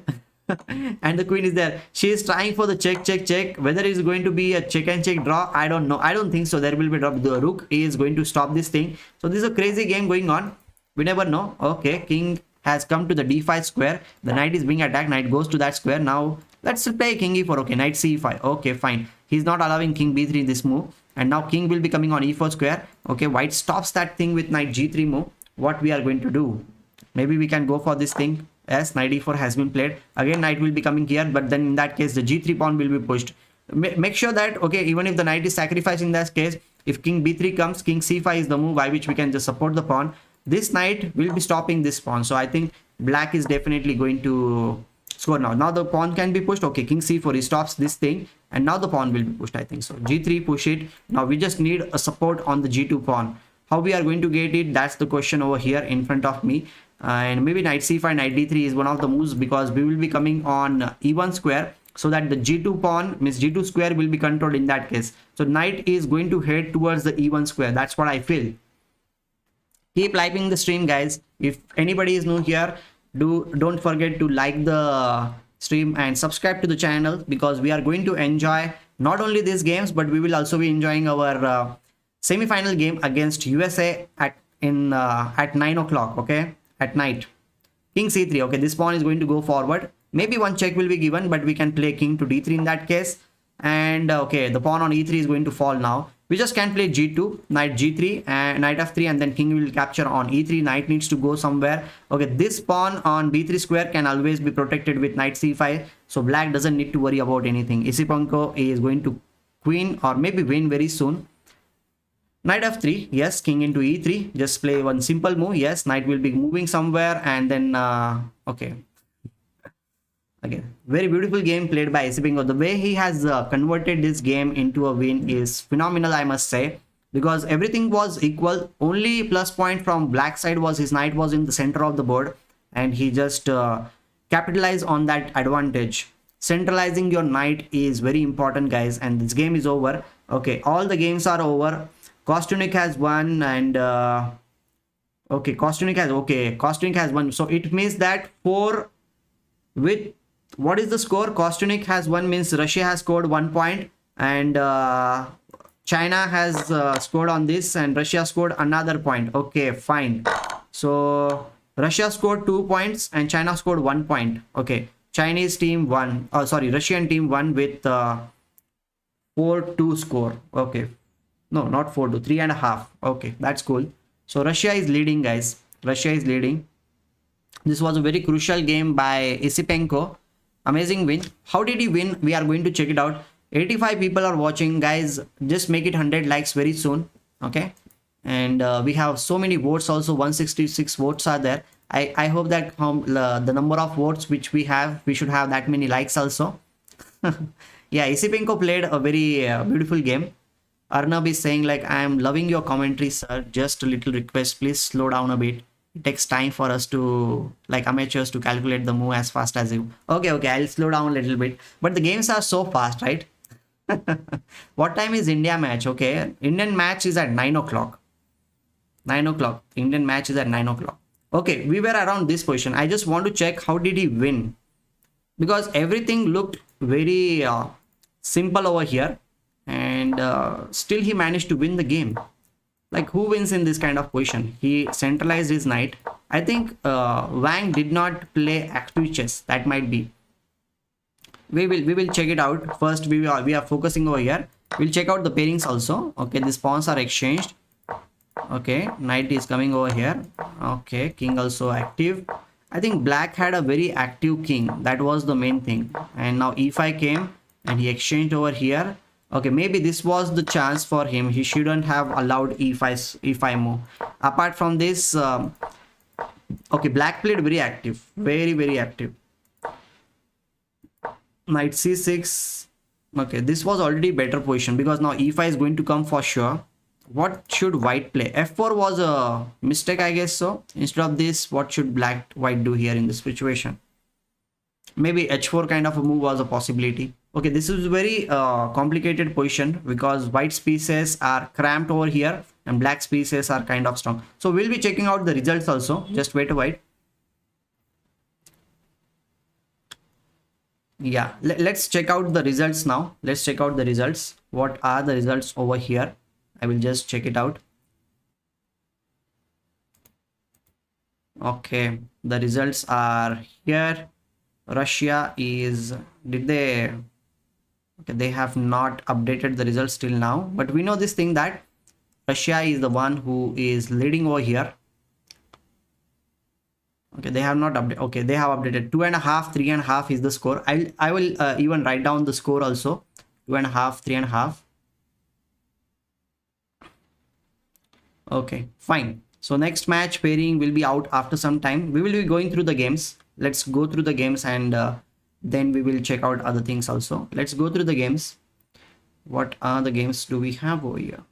And the queen is there. She is trying for the check, check, check. Whether it is going to be a check and check draw, I don't know. I don't think so. There will be draw. The rook is going to stop this thing. So this is a crazy game going on. We never know. Okay, king has come to the d5 square. The knight is being attacked. Knight goes to that square. Now let's play king e4. Okay, knight c5. Okay, fine. He's not allowing king b3 in this move. And now king will be coming on e4 square. Okay, white stops that thing with knight g3 move. What we are going to do? Maybe we can go for this thing. Yes, knight e4 has been played. Again, knight will be coming here. But then in that case, the g3 pawn will be pushed. Make sure that, okay, even if the knight is sacrificed in that case, if king b3 comes, king c5 is the move by which we can just support the pawn. This knight will be stopping this pawn. So I think black is definitely going to score now. Now the pawn can be pushed. Okay, king c4, he stops this thing. And now the pawn will be pushed, I think so. g3, push it. Now we just need a support on the g2 pawn. How we are going to get it? That's the question over here in front of me. And maybe knight c5, knight d3 is one of the moves, because we will be coming on e1 square. So that the g2 pawn, means g2 square, will be controlled in that case. So knight is going to head towards the e1 square. That's what I feel. Keep liking the stream, guys. If anybody is new here, don't forget to like the stream and subscribe to the channel, because we are going to enjoy not only these games, but we will also be enjoying our semi-final game against USA at 9 o'clock. Okay, at night. King c3. Okay, this pawn is going to go forward. Maybe one check will be given, but we can play king to d3 in that case. And okay, the pawn on e3 is going to fall now. We just can play g2, knight g3, and knight f3, and then king will capture on e3. Knight needs to go somewhere. Okay, this pawn on b3 square can always be protected with knight c5. So black doesn't need to worry about anything. Isipenko is going to queen or maybe win very soon. Knight f3, yes, king into e3. Just play one simple move. Yes, knight will be moving somewhere, and then okay. Again, very beautiful game played by Isipenko. The way he has converted this game into a win is phenomenal, I must say, because everything was equal. Only plus point from black side was his knight was in the center of the board, and he just capitalized on that advantage. Centralizing your knight is very important, guys, and this game is over. Okay, all the games are over. Kostyuk has won, and okay, Kostyuk has won. So it means that 4 with What is the score? Kostunik has 1 means Russia has scored 1 point, and China has scored on this, and Russia scored another point. Okay, fine. So Russia scored 2 points and China scored 1 point. Okay, Chinese team won. Oh, sorry, Russian team won with 4-2 score. Okay, no, not 4-2, 3.5. Okay, that's cool. So Russia is leading, guys. Russia is leading. This was a very crucial game by Isipenko. Amazing win. How did he win? We are going to check it out. 85 people are watching, guys. Just make it 100 likes very soon. Okay, and we have so many votes also. 166 votes are there. I hope that the number of votes which we have, we should have that many likes also. Yeah, Isipenko played a very beautiful game. Arnab is saying like, I am loving your commentary, sir. Just a little request, please slow down a bit. It takes time for us to, like amateurs, to calculate the move as fast as you. Okay, I'll slow down a little bit. But the games are so fast, right? What time is India match? Okay, Indian match is at 9 o'clock. 9 o'clock. Indian match is at 9 o'clock. Okay, we were around this position. I just want to check how did he win, because everything looked very simple over here, and still he managed to win the game. Like, who wins in this kind of position? He centralized his knight. I think Wang did not play active chess. That might be. We will check it out. First we are focusing over here. We'll check out the pairings also. Okay, these pawns are exchanged. Okay, knight is coming over here. Okay, king also active. I think black had a very active king. That was the main thing. And now e5 came and he exchanged over here. Okay, maybe this was the chance for him. He shouldn't have allowed e5 move. Apart from this, okay, black played very active, very active. Knight c6. Okay, this was already better position, because now e5 is going to come for sure. What should white play? f4 was a mistake, I guess so. Instead of this, what should white do here in this situation? Maybe h4 kind of a move was a possibility. Okay, this is a very complicated position, because white's pieces are cramped over here and black's pieces are kind of strong. So we'll be checking out the results also. Just wait a while. Yeah, let's check out the results now. Let's check out the results. What are the results over here? I will just check it out. Okay, the results are here. Russia is, okay, they have not updated the results till now, but we know this thing that Russia is the one who is leading over here. Okay, they have not updated. Okay, they have updated 2.5, 3.5 is the score. I will even write down the score also. 2.5, 3.5. Okay, fine. So next match pairing will be out after some time. We will be going through the games. Let's go through the games, and then we will check out other things also. Let's go through the games. What are the games do we have over here?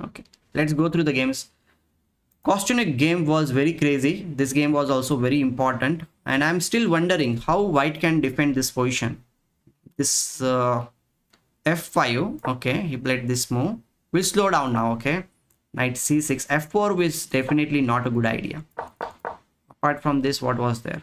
Okay, let's go through the games. Kostunik game was very crazy. This game was also very important, and I'm still wondering how white can defend this position. This f5. Okay, he played this move. We'll slow down now. Okay, knight c6. f4 was definitely not a good idea. Apart from this, what was there?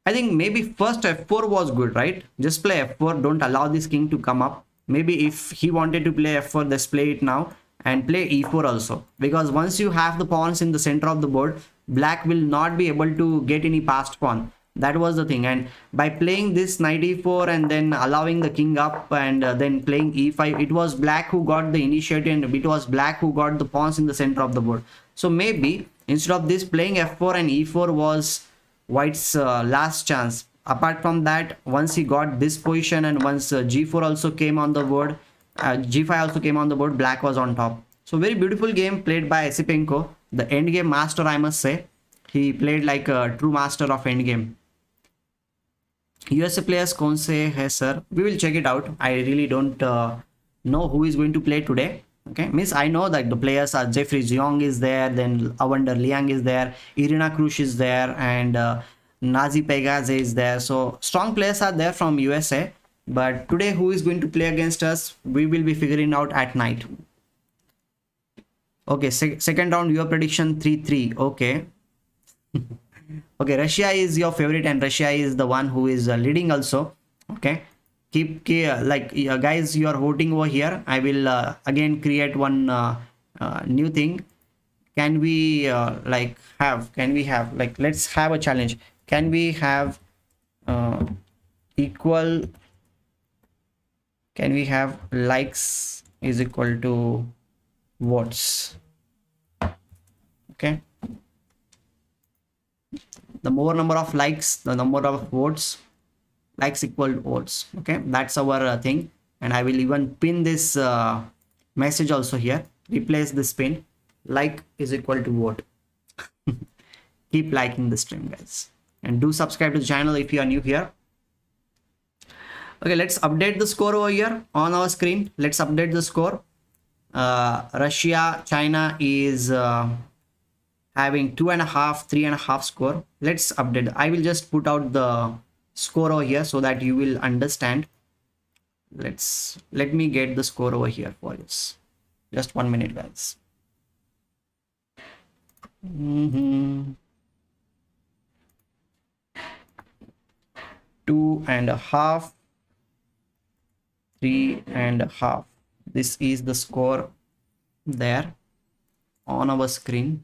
I think maybe first f4 was good, right? Just play f4. Don't allow this king to come up. Maybe if he wanted to play f4, let's play it now. And play e4 also, because once you have the pawns in the center of the board, black will not be able to get any passed pawn. That was the thing. And by playing this knight e4 and then allowing the king up and then playing e5, it was black who got the initiative, and it was black who got the pawns in the center of the board. So maybe instead of this, playing f4 and e4 was white's last chance. Apart from that, once he got this position and once g4 also came on the board, g5 also came on the board, black was on top. So very beautiful game played by Isipenko, the endgame master, I must say. He played like a true master of endgame. USA players kaun se hai, sir? We will check it out. I really don't know who is going to play today. Okay, means I know that the players are Jeffrey Jeong is there, then Avander Liang is there, Irina Krush is there, and Nazi Pegaze is there. So strong players are there from USA. But today, who is going to play against us, we will be figuring out at night. Okay, second round, your prediction 3-3. Okay. Okay, Russia is your favorite and Russia is the one who is leading also. Okay, keep like guys, you are voting over here. I will again create one new thing. Can we can we have like, let's have a challenge. Can we have equal, can we have likes is equal to votes? Okay, the more number of likes, the number of votes, likes equal votes. Okay, that's our thing. And I will even pin this message also here. Replace this pin, like is equal to vote. Keep liking the stream, guys, and do subscribe to the channel if you are new here. Okay, let's update the score over here on our screen. Let's update the score. Russia, China is having 2.5, 3.5 score. Let's update. I will just put out the score over here so that you will understand. Let me get the score over here for this. Just 1 minute, guys. 2.5, 3.5. This is the score there on our screen.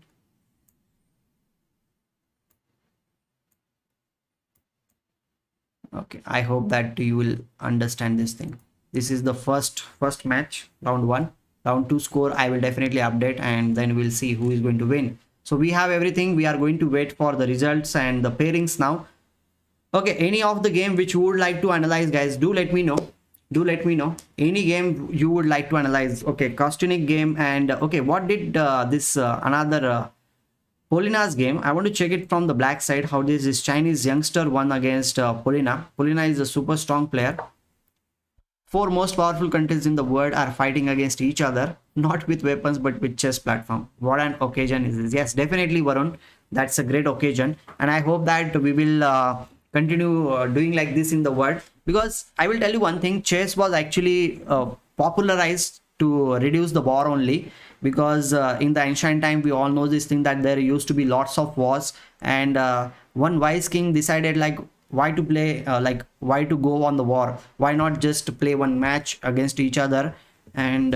Okay, I hope that you will understand this thing. This is the first match, round 1. Round 2 score I will definitely update, and then we'll see who is going to win. So we have everything. We are going to wait for the results and the pairings now. Okay, any of the game which you would like to analyze, guys, do let me know. Do let me know any game you would like to analyze. Okay, Kostunic game, and okay, what did this another Polina's game? I want to check it from the black side, how this Chinese youngster won against Polina. Polina is a super strong player. 4 most powerful countries in the world are fighting against each other, not with weapons but with chess platform. What an occasion is this? Yes, definitely, Varun. That's a great occasion, and I hope that we will continue doing like this in the world, because I will tell you one thing, chess was actually popularized to reduce the war only, because in the ancient time we all know this thing that there used to be lots of wars, and one wise king decided like, why to play why to go on the war, why not just play one match against each other and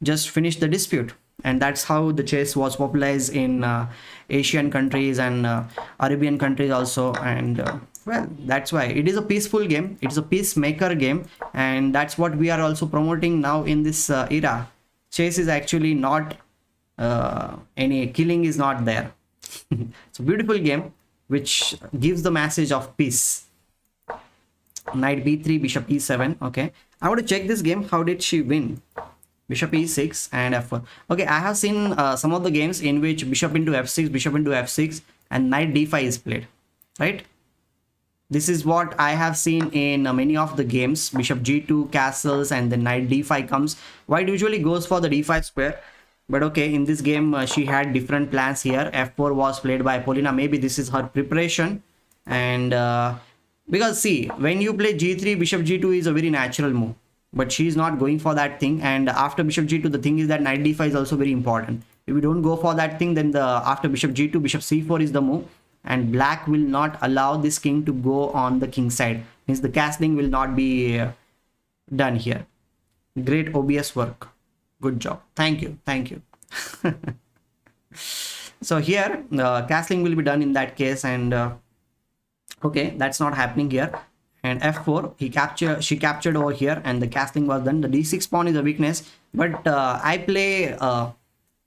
just finish the dispute. And that's how the chess was popularized in Asian countries and Arabian countries also. And well, that's why it is a peaceful game, it's a peacemaker game, and that's what we are also promoting now in this era. Chess is actually not any killing is not there. It's a beautiful game which gives the message of peace. Knight b3, bishop e7. Okay, I want to check this game. How did she win? Bishop e6 and f4. Okay, I have seen some of the games in which bishop into f6, bishop into f6, and knight d5 is played, right? This is what I have seen in many of the games. Bishop g2 castles and then knight d5 comes. White usually goes for the d5 square, but okay, in this game she had different plans here. f4 was played by Polina. Maybe this is her preparation, and because see, when you play g3, bishop g2 is a very natural move, but she is not going for that thing. And after bishop g2, the thing is that knight d5 is also very important. If you don't go for that thing, then the after bishop g2, bishop c4 is the move, and black will not allow this king to go on the king side. Means the castling will not be done here. Great OBS work, good job, thank you, thank you. So here castling will be done in that case, and okay, that's not happening here. And f4, she captured over here, and the castling was done. The d6 pawn is a weakness, but I play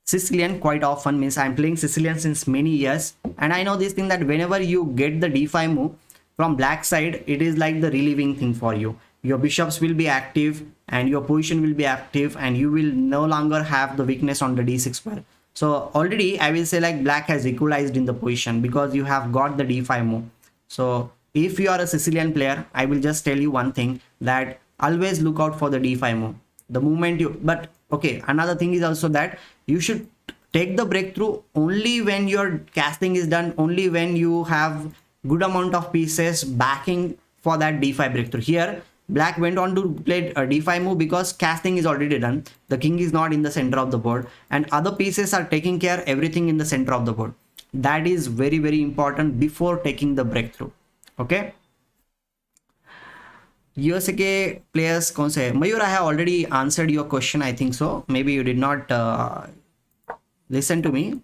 Sicilian quite often. Means I'm playing Sicilian since many years, and I know this thing that whenever you get the d5 move from black side, it is like the relieving thing for you. Your bishops will be active and your position will be active, and you will no longer have the weakness on the d6 square. So already I will say like black has equalized in the position because you have got the d5 move. So if you are a Sicilian player, I will just tell you one thing, that always look out for the d5 move. The moment you, but okay, another thing is also that you should take the breakthrough only when your casting is done, only when you have good amount of pieces backing for that d5 breakthrough. Here black went on to play a d5 move because casting is already done. The king is not in the center of the board, and other pieces are taking care everything in the center of the board. That is very, very important before taking the breakthrough. Okay. USA players कौन से? Mayur, I have already answered your question, I think so. Maybe you did not listen to me.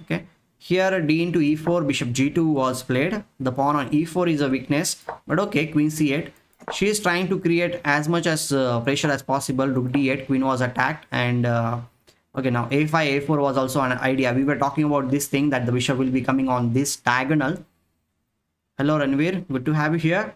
Okay. Here d into e4, bishop g2 was played. The pawn on e4 is a weakness, but okay, queen c8. She is trying to create as much as pressure as possible. Rook d8, queen was attacked, and okay, now a5, a4 was also an idea. We were talking about this thing that the bishop will be coming on this diagonal. Hello Ranveer, good to have you here.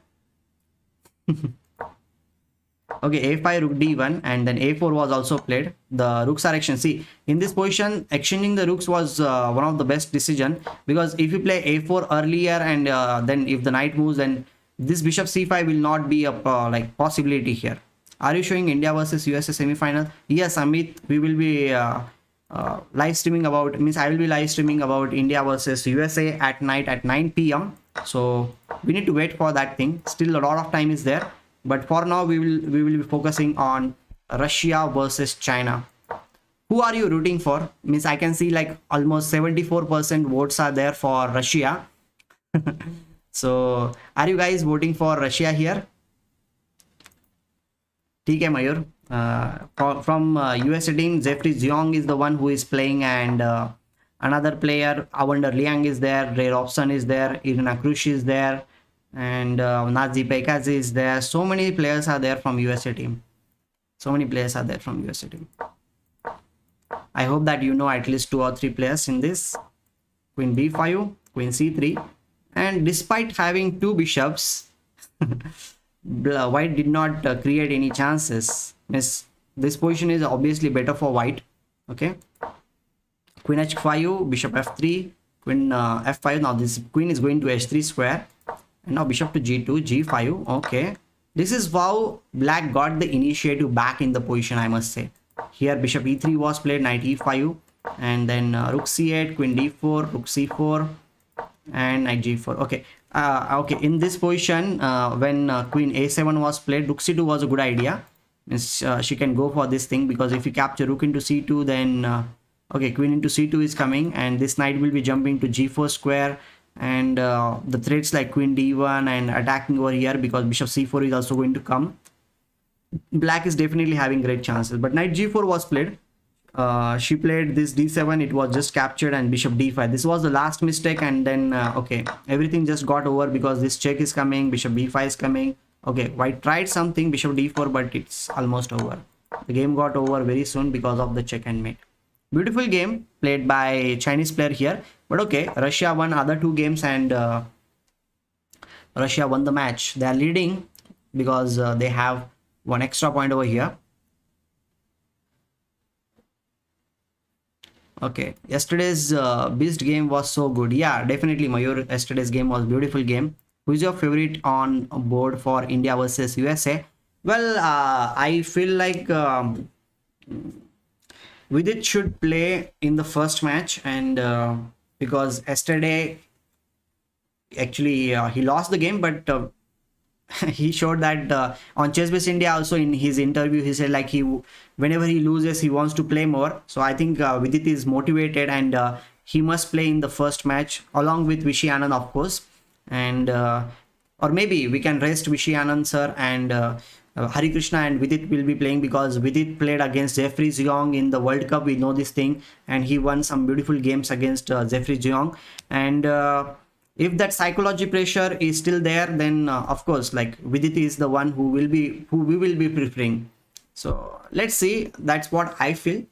Okay, a5, rook d1, and then a4 was also played. The rooks are exchanged. See, in this position, exchanging the rooks was one of the best decision, because if you play a4 earlier and then if the knight moves, then this bishop c5 will not be a like possibility here. Are you showing India versus USA semi-final? Yes, Amit, we will be live streaming about, means I will be live streaming about India versus USA at night at 9 p.m. So we need to wait for that thing. Still a lot of time is there, but for now we will be focusing on Russia versus China. Who are you rooting for? Means I can see like almost 74% votes are there for Russia. So are you guys voting for Russia here? TK Mayur. From USA team, Jeffrey Ziong is the one who is playing, and another player, Avander Liang is there, Ray Robson is there, Irina Krush is there, and Nazi Pekaz is there. So many players are there from USA team. So many players are there from USA team. I hope that you know at least 2 or 3 players in this. Queen b5, queen c3, and despite having 2 bishops, white did not create any chances. Miss, this position is obviously better for white. Okay, queen h5, bishop f3, queen f5. Now this queen is going to h3 square, and now bishop to g2, g5. Okay, this is how black got the initiative back in the position, I must say. Here bishop e3 was played, knight e5, and then rook c8, queen d4, rook c4, and knight g4. Okay. Okay, in this position, when queen a7 was played, rook c2 was a good idea. Means she can go for this thing, because if you capture rook into c2, then okay, queen into c2 is coming, and this knight will be jumping to g4 square, and the threats like queen d1 and attacking over here, because bishop c4 is also going to come. Black is definitely having great chances, but knight g4 was played. She played this d7, it was just captured, and bishop d5. This was the last mistake, and then okay, everything just got over because this check is coming, bishop b5 is coming. Okay, white tried something, bishop d4, but it's almost over. The game got over very soon because of the check and mate. Beautiful game played by Chinese player here, but okay, Russia won other 2 games, and Russia won the match. They are leading because they have 1 extra point over here. Okay, yesterday's Beast game was so good. Yeah, definitely Mayur, yesterday's game was beautiful game. Who is your favorite on board for India versus USA? Well, I feel like Vidit should play in the first match, and because yesterday actually he lost the game, but he showed that on ChessBase India also, in his interview he said like whenever he loses he wants to play more. So I think Vidit is motivated, and he must play in the first match along with Vishy Anand, of course, and or maybe we can rest Vishy Anand sir, and Harikrishna and Vidit will be playing, because Vidit played against Jeffrey Ziong in the World Cup, we know this thing, and he won some beautiful games against Jeffrey Ziong. And if that psychology pressure is still there, then of course like Vidit is the one who we will be preferring. So let's see, that's what I feel.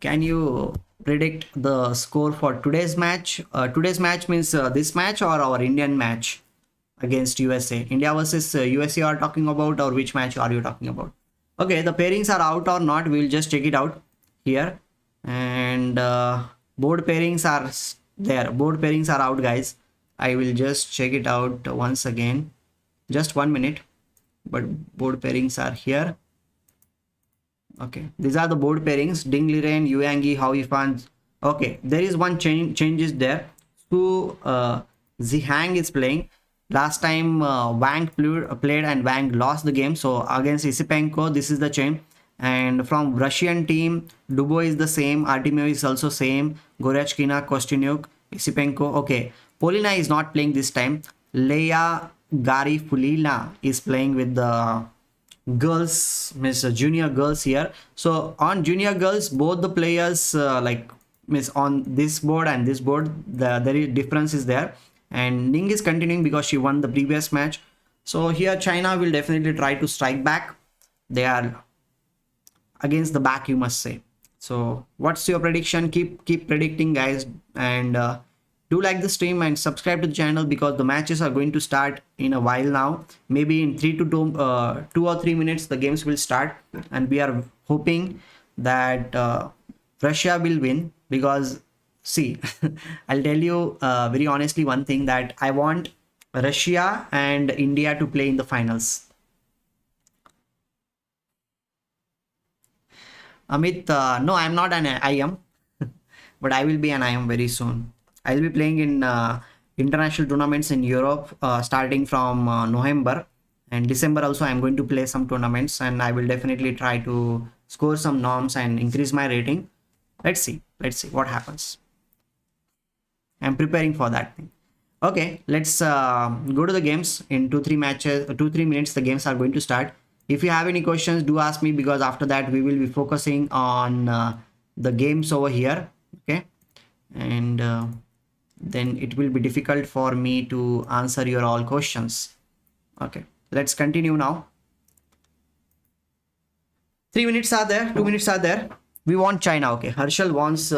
Can you predict the score for today's match? Today's match means this match or our Indian match against USA? India versus USA are talking about, or which match are you talking about? Okay, the pairings are out or not, we'll just check it out here. And board pairings are there. Board pairings are out, guys. I will just check it out once again. Just 1 minute. But board pairings are here. Okay, these are the board pairings. Ding Liren, Yuangi, Hou Yifan. Okay, there is one changes there. So Zihang is playing. Last time Wang played and Wang lost the game. So against Isipenko, this is the change. And from Russian team, Dubo is the same, Artemio is also same, Goryachkina, Kostyuk, Isipenko. Okay, Polina is not playing this time. Leia Garifulina is playing with the girls, miss junior girls here. So on junior girls, both the players like miss on this board and this board, there is difference is there, and Ning is continuing because she won the previous match. So here China will definitely try to strike back. They are against the back, you must say. So what's your prediction? Keep predicting, guys, and do like the stream and subscribe to the channel, because the matches are going to start in a while now. Maybe in 2 or 3 minutes the games will start, and we are hoping that Russia will win, because see, I'll tell you very honestly one thing, that I want Russia and India to play in the finals. Amit, no, I'm not an IM, but I will be an IM very soon. I'll be playing in international tournaments in Europe starting from November, and December also I'm going to play some tournaments, and I will definitely try to score some norms and increase my rating. Let's see what happens. I'm preparing for that thing. Okay, let's go to the games. In 2-3 minutes the games are going to start. If you have any questions, do ask me, because after that we will be focusing on the games over here. Okay, and then it will be difficult for me to answer your all questions. Okay, let's continue now. 3 minutes are there, 2 minutes are there. We want China. Okay, Harshal wants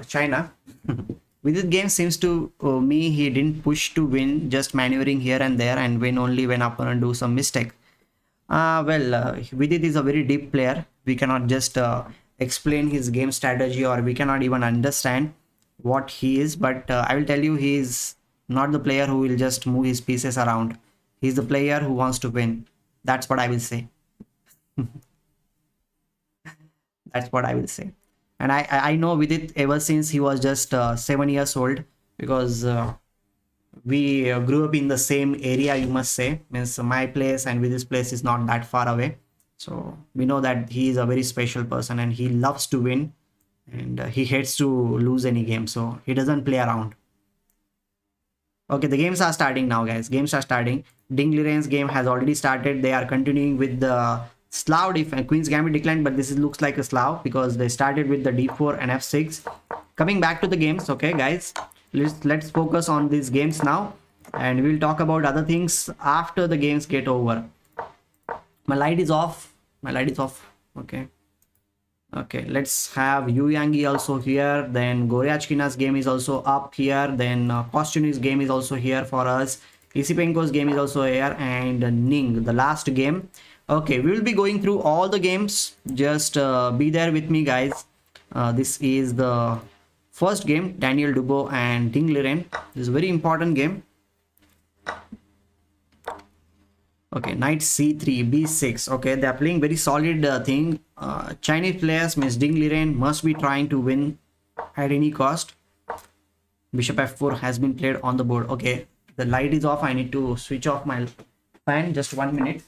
China. With this game, seems to me he didn't push to win, just maneuvering here and there, and win only when opponent do some mistake. Vidit is a very deep player. We cannot just explain his game strategy, or we cannot even understand what he is. But I will tell you, he is not the player who will just move his pieces around. He's the player who wants to win. That's what I will say. That's what I will say. And I know Vidit ever since he was just 7 years old, because we grew up in the same area, you must say. Means my place and Vidit's place is not that far away, so we know that he is a very special person, and he loves to win, and he hates to lose any game, so he doesn't play around. Okay, the games are starting now, guys. Games are starting. Ding Liren's game has already started. They are continuing with the Slav Defense. Queen's Gambit declined, but this looks like a Slav, because they started with the d4 and f6. Coming back to the games, okay, guys. Let's focus on these games now, and we'll talk about other things after the games get over. My light is off. My light is off. Okay. Okay, let's have Yu Yangi also here. Then Goryachkina's game is also up here. Then Kostyuk's game is also here for us. Isipenko's game is also here, and Ning, the last game. Okay, we will be going through all the games. Just be there with me, guys. This is the first game, Daniel Dubois and Ding Liren. This is a very important game. Okay, knight c3, b6. Okay, they are playing very solid thing. Chinese players, means Ding Liren, must be trying to win at any cost. Bishop f4 has been played on the board. Okay, the light is off. I need to switch off my fan. Just 1 minute.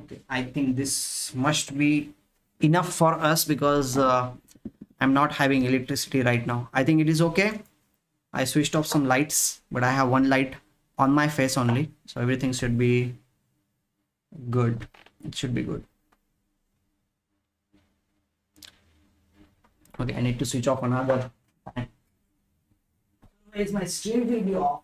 Okay, I think this must be enough for us, because I'm not having electricity right now. I think it is okay. I switched off some lights, but I have one light on my face only, so everything should be good. It should be good. Okay, I need to switch off another fan. Otherwise my stream will be off.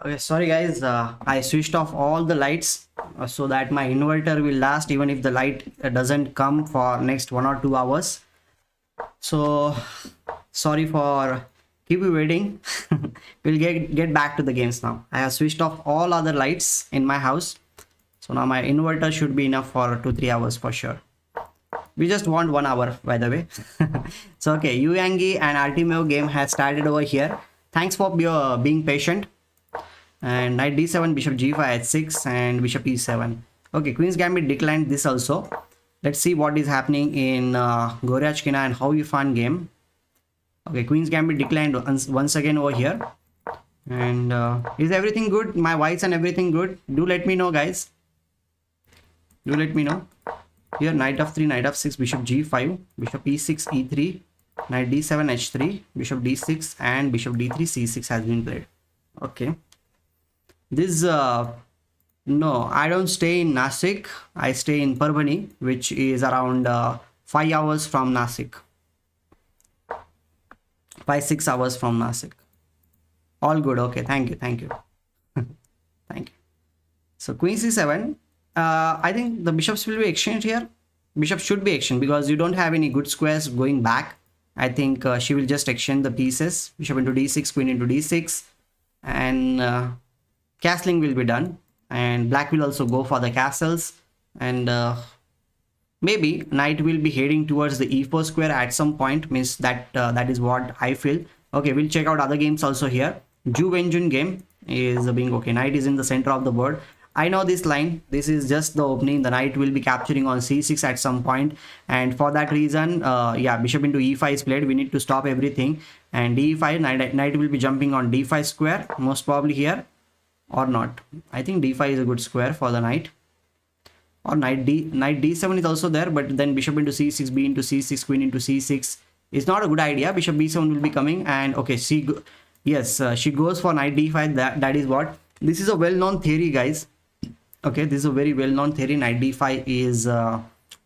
Okay, sorry guys, I switched off all the lights so that my inverter will last even if the light doesn't come for next 1 or 2 hours. So sorry for keep you waiting. We'll get back to the games now. I have switched off all other lights in my house, so now my inverter should be enough for 2-3 hours for sure. We just want 1 hour, by the way. So okay, Yu Yangi and Ultimate game has started over here. Thanks for being patient. And knight d7, bishop g5 h6, and bishop e7. Okay, queen's gambit declined this also. Let's see what is happening in Goryachkina and Hou Yifan game. Okay, queen's gambit declined once again over here. And is everything good? My whites and everything good? Do let me know, guys. Do let me know. Here, knight f3, knight f6, bishop g5, bishop e6, e3, knight d7, h3, bishop d6, and bishop d3, c6 has been played. Okay. This no, I don't stay in Nasik. I stay in Parbhani, which is around 5 hours from Nasik. 5-6 hours from Nasik. All good. Okay, thank you, thank you. Thank you. So queen c7. I think the bishops will be exchanged here. Bishop should be exchanged because you don't have any good squares going back. I think she will just exchange the pieces. Bishop into d6, queen into d6, and castling will be done. And black will also go for the castles, and maybe knight will be heading towards the e4 square at some point. Means that that is what I feel. Okay, we'll check out other games also here. Ju Wenjun game is being okay. Knight is in the center of the board. I know this line. This is just the opening. The knight will be capturing on c6 at some point, and for that reason, yeah, bishop into e5 is played. We need to stop everything, and d5 knight will be jumping on d5 square most probably here, or not. I think d5 is a good square for the knight, or knight d7 is also there, but then bishop into c6, b into c6, queen into c6 is not a good idea. Bishop b7 will be coming, and okay, she goes for knight d5. That is what, this is a well-known theory, guys. Okay, this is a very well-known theory. Knight d5 is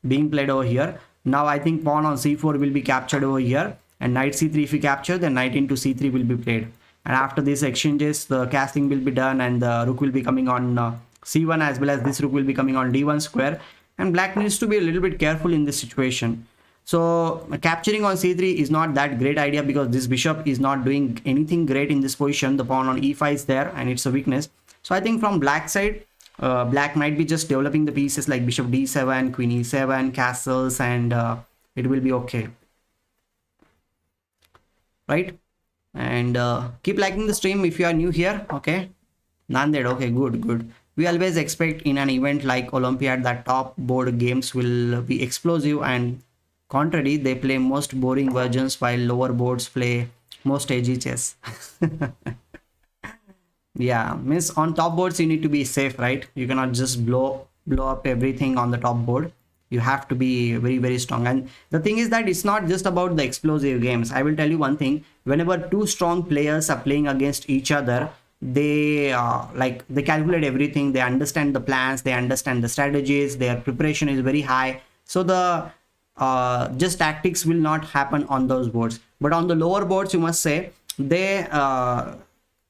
being played over here. Now I think pawn on c4 will be captured over here, and knight c3, if we capture, then knight into c3 will be played. And after these exchanges, the casting will be done, and the rook will be coming on c1, as well as this rook will be coming on d1 square. And black needs to be a little bit careful in this situation. So capturing on c3 is not that great idea because this bishop is not doing anything great in this position. The pawn on e5 is there, and it's a weakness. So I think from black side, black might be just developing the pieces like bishop d7, queen e7, castles, and it will be okay, right? And keep liking the stream if you are new here. Okay, Nanded. Okay, good. We always expect in an event like Olympiad that top board games will be explosive, and contrary, they play most boring versions while lower boards play most edgy chess. Yeah, means on top boards you need to be safe, right? You cannot just blow up everything on the top board. You have to be very strong. And the thing is that it's not just about the explosive games. I will tell you one thing: whenever two strong players are playing against each other, they they calculate everything, they understand the plans, they understand the strategies, their preparation is very high. So the just tactics will not happen on those boards. But on the lower boards, you must say, they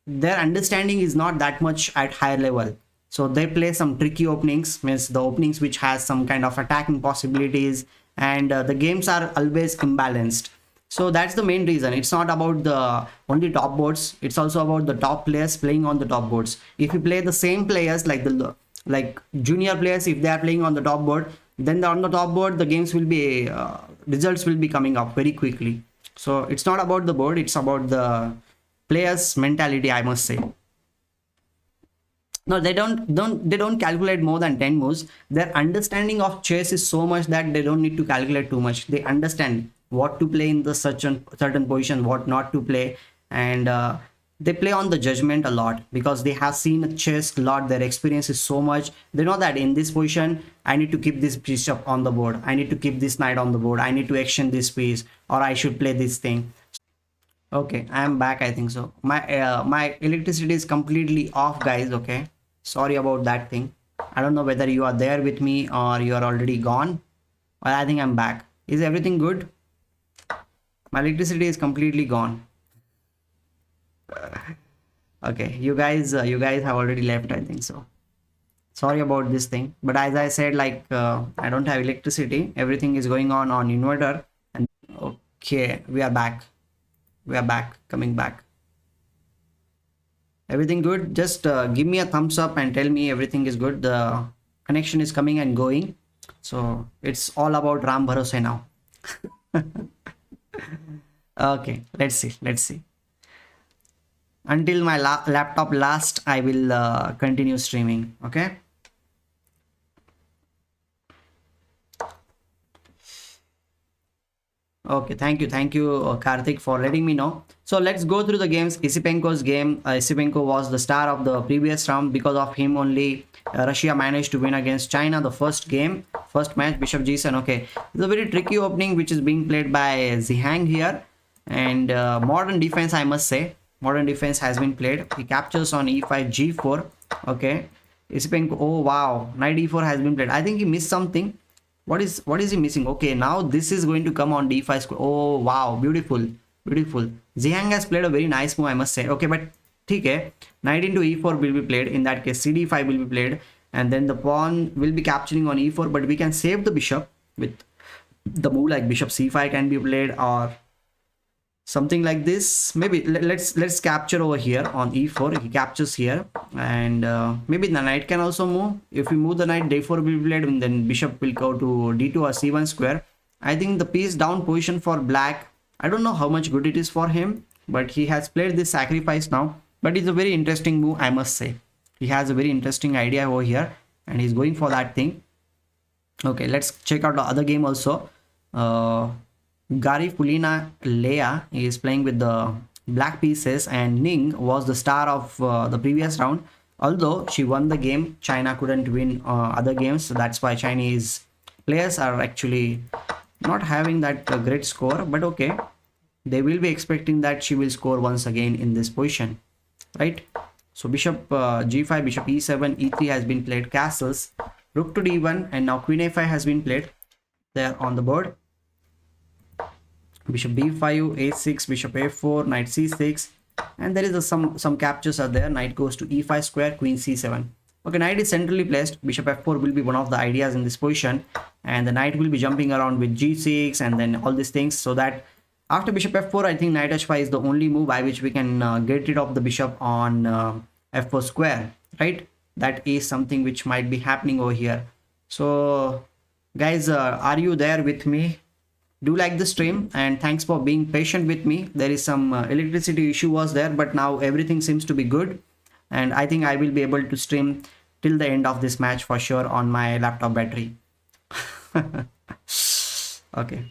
their understanding is not that much at higher level. So they play some tricky openings, means the openings which has some kind of attacking possibilities, and the games are always imbalanced. So that's the main reason. It's not about the only top boards, it's also about the top players playing on the top boards. If you play the same players like like junior players, if they are playing on the top board, then on the top board the games will be results will be coming up very quickly. So it's not about the board, it's about the players mentality, I must say. No, they don't calculate more than 10 moves. Their understanding of chess is so much that they don't need to calculate too much. They understand what to play in the certain position, what not to play, and they play on the judgment a lot because they have seen chess a lot. Their experience is so much. They know that in this position I need to keep this piece up on the board, I need to keep this knight on the board, I need to exchange this piece, or I should play this thing. Okay, I am back. I think so. My electricity is completely off, guys. Okay, sorry about that thing. I don't know whether you are there with me or you are already gone. Well, I think I'm back. Is everything good? My electricity is completely gone. Okay, you guys have already left, I think so. Sorry about this thing, but as I said, like I don't have electricity. Everything is going on inverter. And okay, we are back. We are back. Coming back. Everything good? Just give me a thumbs up and tell me everything is good. The connection is coming and going. So it's all about Ram Bharose now. Okay, let's see. Let's see. Until my laptop lasts, I will continue streaming. Okay. Okay, thank you, Karthik, for letting me know. So let's go through the games. Isipenko's game. Isipenko was the star of the previous round. Because of him only, Russia managed to win against China the first game, first match. Bishop G7. Okay, it's a very tricky opening which is being played by Zhang here, and modern defense, I must say. Modern defense has been played. He captures on e5 g4. Okay, Isipenko. Oh wow, knight e4 has been played. I think he missed something. What is he missing? Okay, now this is going to come on d5 square. Oh wow, beautiful, beautiful. Zhang has played a very nice move, I must say. Okay, but okay, knight into e4 will be played. In that case, cd5 will be played, and then the pawn will be capturing on e4. But we can save the bishop with the move like bishop c5 can be played, or something like this. Maybe let's capture over here on e4. He captures here, and maybe the knight can also move. If we move the knight, d4 will be played, and then bishop will go to d2 or c1 square. I think the piece down position for black, I don't know how much good it is for him, but he has played this sacrifice now. But it's a very interesting move, I must say. He has a very interesting idea over here, and he's going for that thing. Okay, let's check out the other game also. Gari Fulina Leia is playing with the black pieces, and Ning was the star of the previous round. Although she won the game, China couldn't win other games, so that's why Chinese players are actually not having that great score. But okay, they will be expecting that she will score once again in this position, right? So bishop g5, bishop e7, e3 has been played, castles, rook to d1, and now queen a5 has been played there on the board. Bishop b5, a6, bishop a4, knight c6, and there is some captures are there. Knight goes to e5 square, queen c7. Okay, knight is centrally placed. Bishop f4 will be one of the ideas in this position, and the knight will be jumping around with g6 and then all these things, so that after bishop f4, I think knight h5 is the only move by which we can get rid of the bishop on f4 square, right? That is something which might be happening over here. So guys, are you there with me? Do like the stream, and thanks for being patient with me. There is some electricity issue was there, but now everything seems to be good, and I think I will be able to stream till the end of this match for sure on my laptop battery. Okay,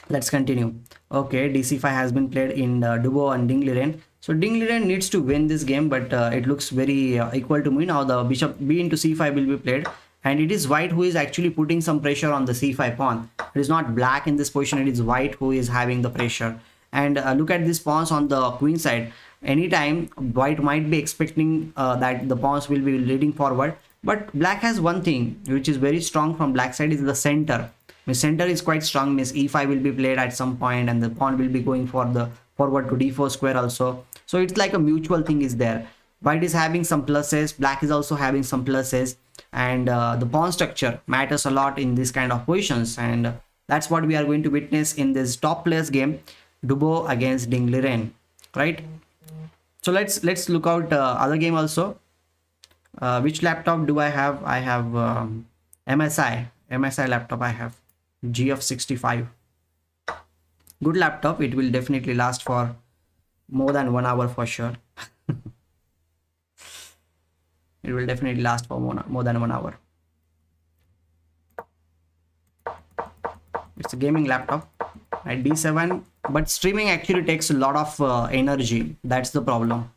let's continue. Okay, dc5 has been played in Dubo and Ding Liren. So Ding Liren needs to win this game, but it looks very equal to me. Now the bishop b into c5 will be played, and it is white who is actually putting some pressure on the c5 pawn. It is not black in this position, it is white who is having the pressure. And look at these pawns on the queen side. Anytime white might be expecting that the pawns will be leading forward, but black has one thing which is very strong from black side, is the center. The center is quite strong, means e5 will be played at some point, and the pawn will be going for the forward to d4 square also. So it's like a mutual thing is there. White is having some pluses, black is also having some pluses, and the pawn structure matters a lot in this kind of positions, and that's what we are going to witness in this top players game, Dubo against Ding Liren, right? So let's look out other game also. Which laptop do I have? I have MSI laptop. I have GF65. Good laptop. It will definitely last for more than 1 hour for sure. It will definitely last for more than 1 hour. It's a gaming laptop at d7, but streaming actually takes a lot of energy. That's the problem.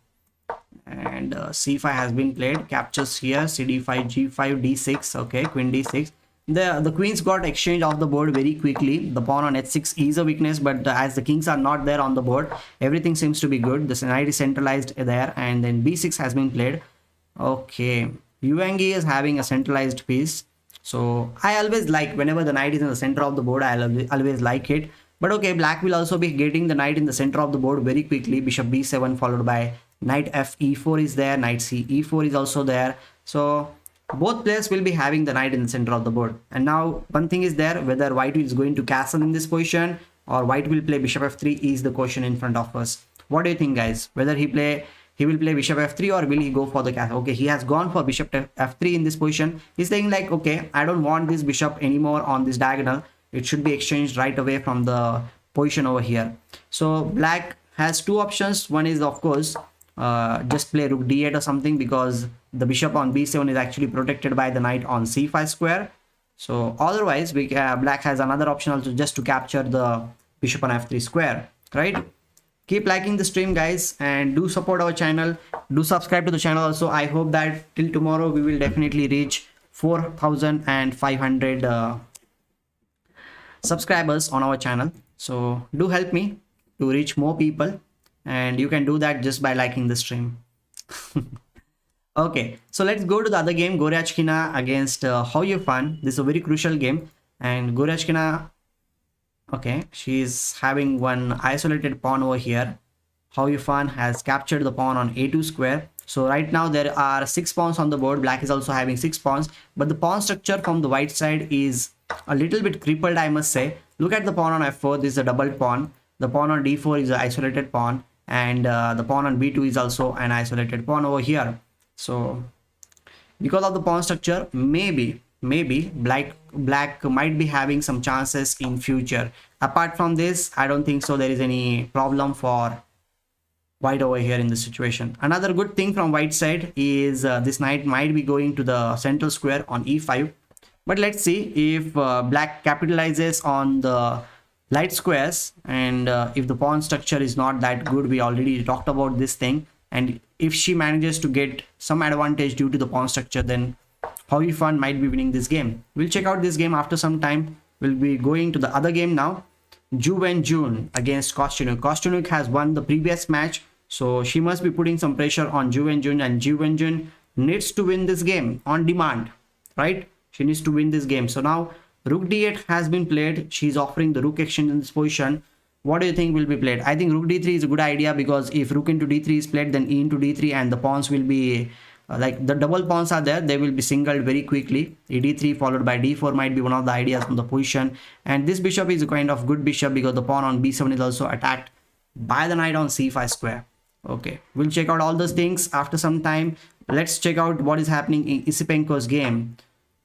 And c5 has been played, captures here, cd5, g5, d6. Okay, queen d6. The queens got exchanged off the board very quickly. The pawn on h6 is a weakness, but as the kings are not there on the board, everything seems to be good. The knight is centralized there, and then b6 has been played. Okay, Yuangi is having a centralized piece, so I always like whenever the knight is in the center of the board, I always like it. But okay, black will also be getting the knight in the center of the board very quickly. Bishop b7 followed by Knight f e4 is there, knight c e4 is also there. So both players will be having the knight in the center of the board. And now one thing is there, whether white is going to castle in this position or white will play bishop f3 is the question in front of us. What do you think, guys? Whether he will play bishop f3 or will he go for the castle? Okay, he has gone for bishop f3 in this position. He's saying like, okay, I don't want this bishop anymore on this diagonal. It should be exchanged right away from the position over here. So black has two options. One is, of course, just play rook d8 or something, because the bishop on b7 is actually protected by the knight on c5 square. So otherwise, black has another option also, just to capture the bishop on f3 square, right? Keep liking the stream, guys, and do support our channel. Do subscribe to the channel also. I hope that till tomorrow we will definitely reach 4,500 subscribers on our channel. So do help me to reach more people, and you can do that just by liking the stream. Okay, so let's go to the other game, Goryachkina against Hou Yifan. This is a very crucial game, and Goryachkina, okay, she's having one isolated pawn over here. Hou Yifan has captured the pawn on a2 square. So right now there are 6 pawns on the board. Black is also having 6 pawns, but the pawn structure from the white side is a little bit crippled, I must say. Look at the pawn on f4. This is a double pawn. The pawn on d4 is an isolated pawn, and the pawn on b2 is also an isolated pawn over here. So because of the pawn structure, maybe black might be having some chances in future. Apart from this, I don't think so there is any problem for white over here in this situation. Another good thing from white side is this knight might be going to the central square on e5. But let's see if black capitalizes on the light squares, and if the pawn structure is not that good. We already talked about this thing, and if she manages to get some advantage due to the pawn structure, then Hou Yifan might be winning this game. We'll check out this game after some time. We'll be going to the other game now. Ju Wenjun against Kostunuk. Kostunuk has won the previous match, so she must be putting some pressure on Ju Wenjun, and Ju Wenjun needs to win this game on demand, right? She needs to win this game. So now rook d8 has been played. She's offering the rook exchange in this position. What do you think will be played? I think rook d3 is a good idea, because if rook into d3 is played, then e into d3, and the pawns will be like the double pawns are there. They will be singled very quickly. E d3 followed by d4 might be one of the ideas from the position. And this bishop is a kind of good bishop, because the pawn on b7 is also attacked by the knight on c5 square. Okay, we'll check out all those things after some time. Let's check out what is happening in Isipenko's game.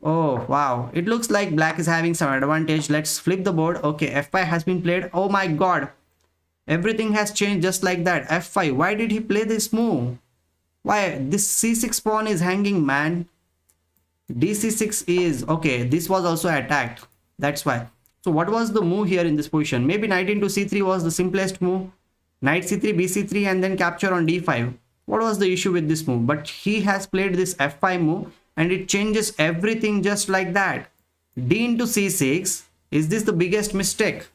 Oh wow, it looks like black is having some advantage. Let's flip the board. Okay, f5 has been played. Oh my god, everything has changed just like that. f5, why did he play this move? Why this c6 pawn is hanging, man? dc6 is okay. This was also attacked, that's why. So what was the move here in this position? Maybe knight into c3 was the simplest move. Knight c3, bc3, and then capture on d5. What was the issue with this move? But he has played this f5 move, and it changes everything just like that. D into c6. Is this the biggest mistake?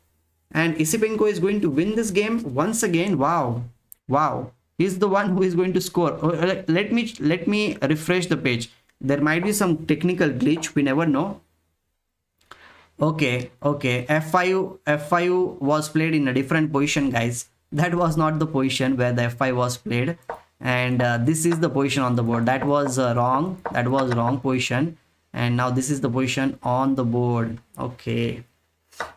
And Isipenko is going to win this game once again. Wow, wow, he's the one who is going to score. Let me refresh the page. There might be some technical glitch, we never know. Okay, f5 was played in a different position, guys. That was not the position where the f5 was played, and this is the position on the board. That was wrong. That was wrong position, and now this is the position on the board. Okay,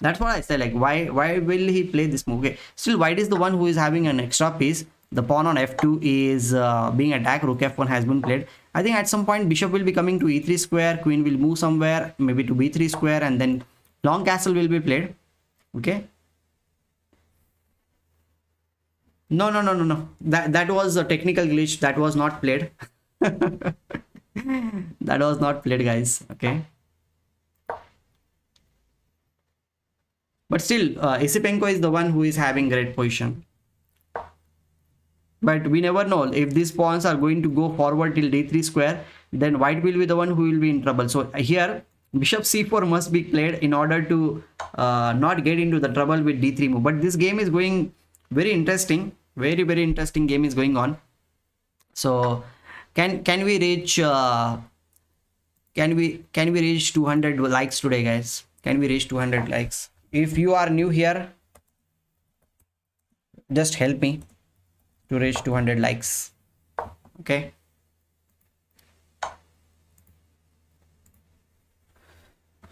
that's what I said. Like, why will he play this move? Okay, still white is the one who is having an extra piece. The pawn on f2 is being attacked. Rook f1 has been played. I think at some point bishop will be coming to e3 square. Queen will move somewhere, maybe to b3 square, and then long castle will be played. Okay. No. That was a technical glitch. That was not played. That was not played, guys. Okay. But still, Isipenko is the one who is having great position. But we never know if these pawns are going to go forward till d3 square. Then white will be the one who will be in trouble. So here, bishop c4 must be played in order to not get into the trouble with d3 move. But this game is going very interesting. Very interesting game is going on. So can we reach can we reach 200 likes today, guys? Can we reach 200 likes? If you are new here, just help me. to reach 200 likes. Okay.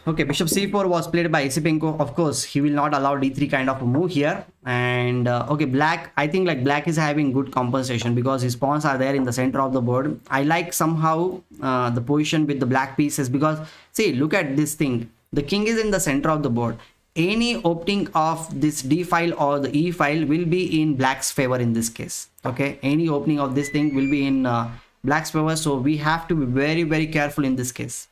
Okay, bishop c4 was played by Isipenko. Of course, he will not allow d3 kind of a move here. And okay, black, I think like black is having good compensation because his pawns are there in the center of the board. I like somehow the position with the black pieces because see, look at this thing. The king is in the center of the board. Any opening of this d file or the e file will be in black's favor in this case. Okay, any opening of this thing will be in black's favor. So we have to be very, very careful in this case.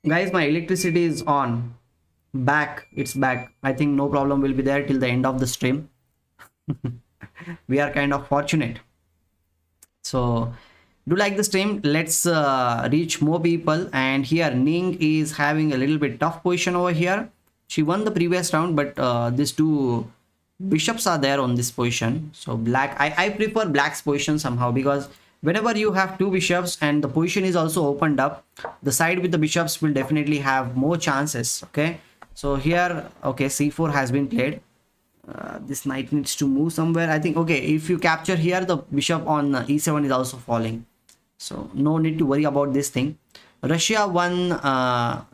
Guys, my electricity is on. Back, it's back. I think no problem will be there till the end of the stream. We are kind of fortunate. So do like the stream. Let's reach more people. And here Ning is having a little bit tough position over here. She won the previous round, but these two bishops are there on this position. So black, I prefer black's position somehow because whenever you have two bishops and the position is also opened up, the side with the bishops will definitely have more chances. Okay, so here, okay, c4 has been played. This knight needs to move somewhere. I think, okay, if you capture here, the bishop on e7 is also falling. So no need to worry about this thing. Russia won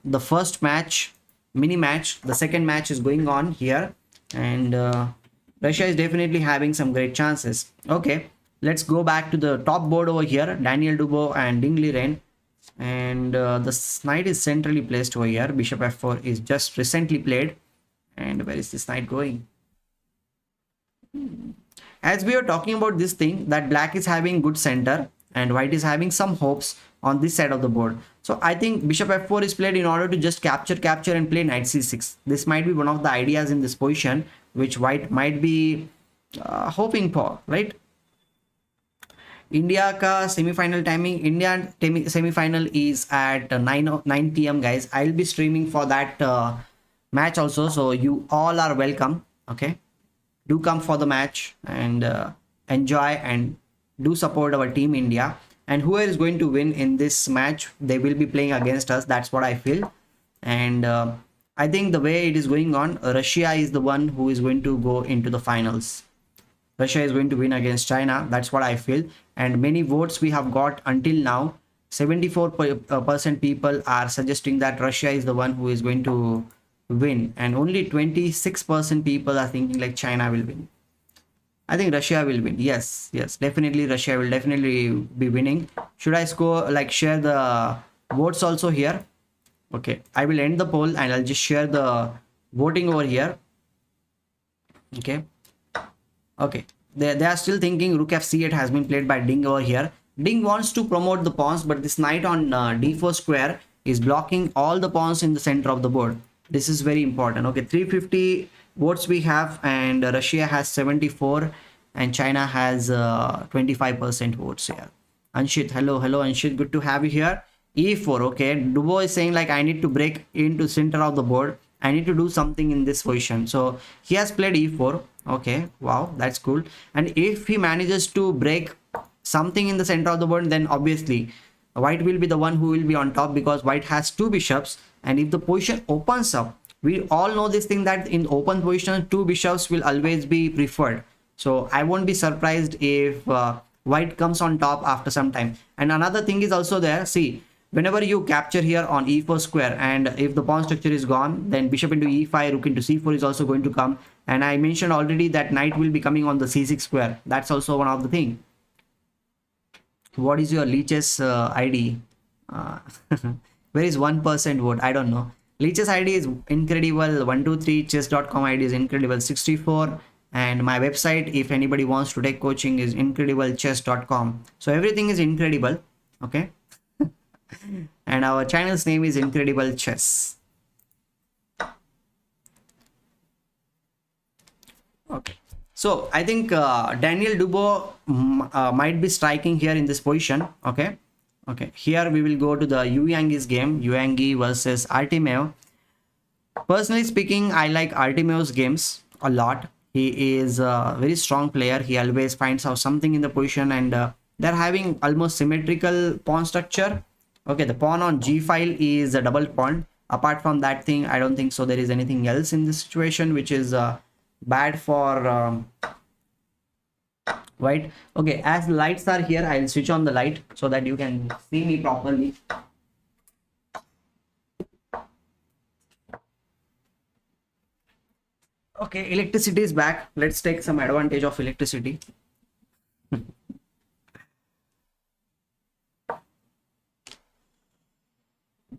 the first match, mini match. The second match is going on here. And Russia is definitely having some great chances. Okay. Let's go back to the top board over here. Daniel Dubois and Ding Liren. And the knight is centrally placed over here. Bishop f4 is just recently played. And where is this knight going? As we are talking about this thing, that black is having good center and white is having some hopes on this side of the board. So I think bishop f4 is played in order to just capture and play knight c6. This might be one of the ideas in this position which white might be hoping for, right? India ka semi-final timing. India semi-final is at 9 p.m. guys. I'll be streaming for that match also, so you all are welcome. Okay, do come for the match and enjoy and do support our team India. And whoever is going to win in this match, they will be playing against us. That's what I feel. And I think the way it is going on, Russia is the one who is going to go into the finals. Russia is going to win against China. That's what I feel. And many votes we have got until now. 74% people are suggesting that Russia is the one who is going to win. And only 26% people are thinking like China will win. I think Russia will win. Yes, definitely Russia will definitely be winning. Should I score, like share the votes also here? Okay, I will end the poll and I'll just share the voting over here. Okay, they are still thinking rook f8 has been played by Ding over here. Ding wants to promote the pawns, but this knight on d4 square is blocking all the pawns in the center of the board. This is very important. Okay, 350 votes we have, and Russia has 74 and China has 25% votes here. Anshit, hello Anshit, good to have you here. e4, okay, Dubois is saying like I need to break into center of the board. I need to do something in this position. So he has played e4. Okay, wow, that's cool. And if he manages to break something in the center of the board, then obviously white will be the one who will be on top because white has two bishops. And if the position opens up, we all know this thing that in open position, two bishops will always be preferred. So I won't be surprised if white comes on top after some time. And another thing is also there. See, whenever you capture here on e4 square, and if the pawn structure is gone, then bishop into e5, rook into c4 is also going to come. And I mentioned already that knight will be coming on the c6 square. That's also one of the thing. What is your Leech's ID? Where is 1% vote? I don't know. Leech's ID is incredible123chess.com. ID is incredible64. And my website, if anybody wants to take coaching, is incrediblechess.com. So everything is incredible. Okay. And our channel's name is Incredible Chess. Okay, so I think Daniel Dubois might be striking here in this position. Okay, here we will go to the Yu Yangi's game, Yu Yangi versus Artemiev. Personally speaking, I like Artemiev's games a lot. He is a very strong player. He always finds out something in the position, and they're having almost symmetrical pawn structure. Okay, the pawn on g file is a double pawn. Apart from that thing, I don't think so there is anything else in this situation which is bad for white. Okay, as lights are here, I'll switch on the light so that you can see me properly. Okay, electricity is back. Let's take some advantage of electricity.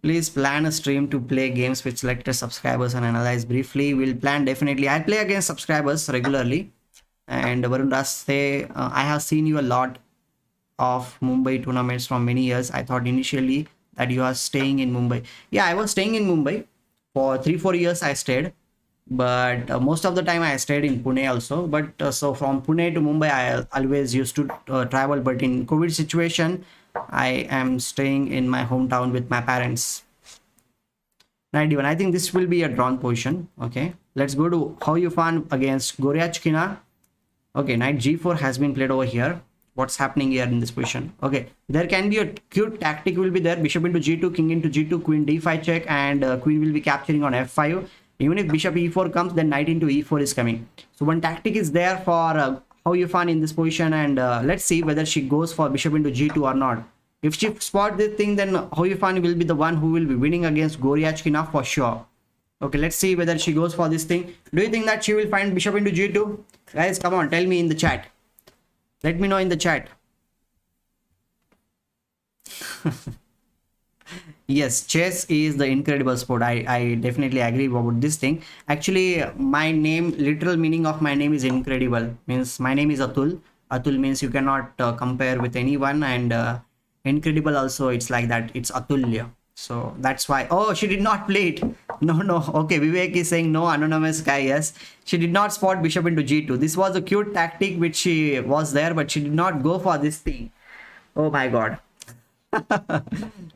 Please plan a stream to play games with selected subscribers and analyze briefly. We'll plan definitely. I play against subscribers regularly. And Varun Das say, I have seen you a lot of Mumbai tournaments from many years. I thought initially that you are staying in Mumbai. Yeah, I was staying in Mumbai for 3-4 years. I stayed, but most of the time I stayed in Pune also. But so from Pune to Mumbai, I always used to travel. But in COVID situation, I am staying in my hometown with my parents. Knight d1. I think this will be a drawn position. Okay, let's go to Hou Yifan against Goryachkina. Okay, knight g4 has been played over here. What's happening here in this position? Okay, there can be a cute tactic will be there. Bishop into g2, king into g2, queen d5 check, and queen will be capturing on f5. Even if bishop e4 comes, then knight into e4 is coming. So one tactic is there for Hou Yifan in this position, and let's see whether she goes for bishop into g2 or not. If she spot this thing, then Hou Yifan will be the one who will be winning against Goryachkina for sure. Okay, let's see whether she goes for this thing. Do you think that she will find bishop into g2? Guys, come on, tell me in the chat. Let me know in the chat. Yes, chess is the incredible sport. I definitely agree about this thing. Actually, my name, literal meaning of my name is incredible. Means my name is Atul. Atul means you cannot compare with anyone, and incredible also, it's like that. It's Atulya. So that's why. Oh, she did not play it. No. Okay, Vivek is saying no, anonymous guy. Yes, she did not spot bishop into g2. This was a cute tactic which she was there, but she did not go for this thing. Oh my god.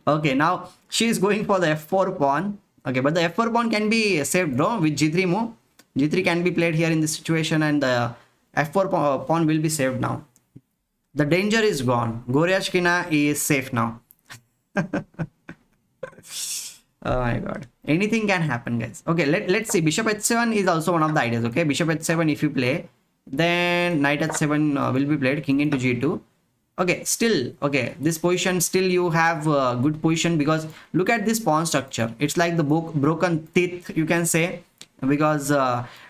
Okay, now she is going for the f4 pawn. Okay, but the f4 pawn can be saved, bro, with g3 move. G3 can be played here in this situation, and the f4 pawn will be saved now. The danger is gone. Goryachkina is safe now. Oh my god, anything can happen, guys. Okay, let's see. Bishop h7 is also one of the ideas. Okay, bishop h7 if you play, then knight h7 will be played, king into g2. Okay, still, okay, this position still you have a good position, because look at this pawn structure. It's like the broken teeth, you can say, because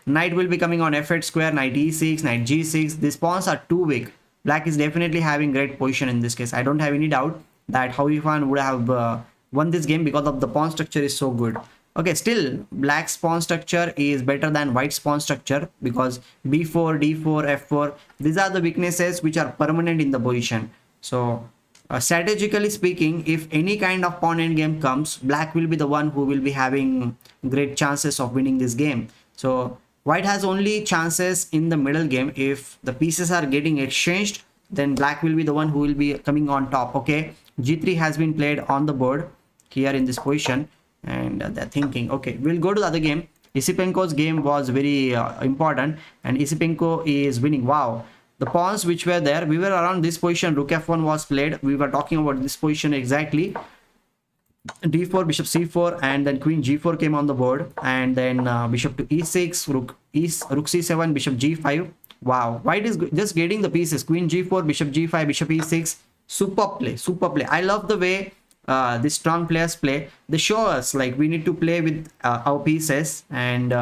knight will be coming on f8 square, knight e6, knight g6. These pawns are too weak. Black is definitely having great position in this case. I don't have any doubt that Hou Yifan would have won this game because of the pawn structure is so good. Okay, still black's pawn structure is better than white's pawn structure, because b4, d4, f4, these are the weaknesses which are permanent in the position. So strategically speaking, if any kind of pawn endgame comes, black will be the one who will be having great chances of winning this game. So white has only chances in the middle game. If the pieces are getting exchanged, then black will be the one who will be coming on top. Okay, g3 has been played on the board here in this position, and they're thinking, okay, we'll go to the other game. Isipenko's game was very important, and Isipenko is winning. Wow, the pawns which were there, we were around this position. Rook f1 was played. We were talking about this position exactly. d4, bishop c4, and then queen g4 came on the board, and then bishop to e6, rook c7, bishop g5. Wow, white is just getting the pieces. Queen g4, bishop g5, bishop e6. Super play, super play. I love the way these strong players play. They show us like we need to play with our pieces, and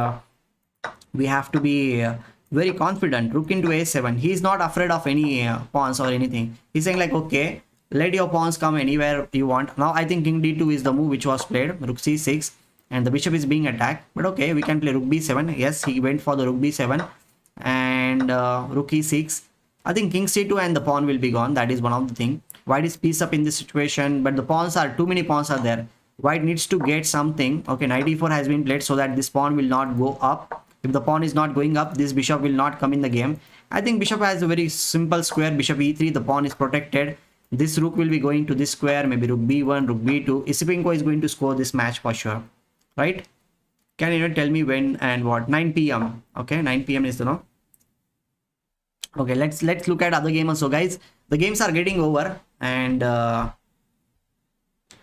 we have to be very confident. Rook into a7. He's not afraid of any pawns or anything. He's saying like, okay, let your pawns come anywhere you want. Now I think king d2 is the move which was played. Rook c6, and the bishop is being attacked, but okay, we can play rook b7. Yes, he went for the rook b7, and rook e6. I think king c2 and the pawn will be gone. That is one of the thing. White is piece up in this situation, but the pawns are too many pawns are there. White needs to get something. Okay, knight e4 has been played so that this pawn will not go up. If the pawn is not going up, this bishop will not come in the game. I think bishop has a very simple square. Bishop e3, the pawn is protected. This rook will be going to this square, maybe rook b1, rook b2. Isipenko is going to score this match for sure, right? Can you tell me when and what? 9 p.m. Okay, 9 p.m. is the no. Okay, let's look at other games. So guys, the games are getting over, and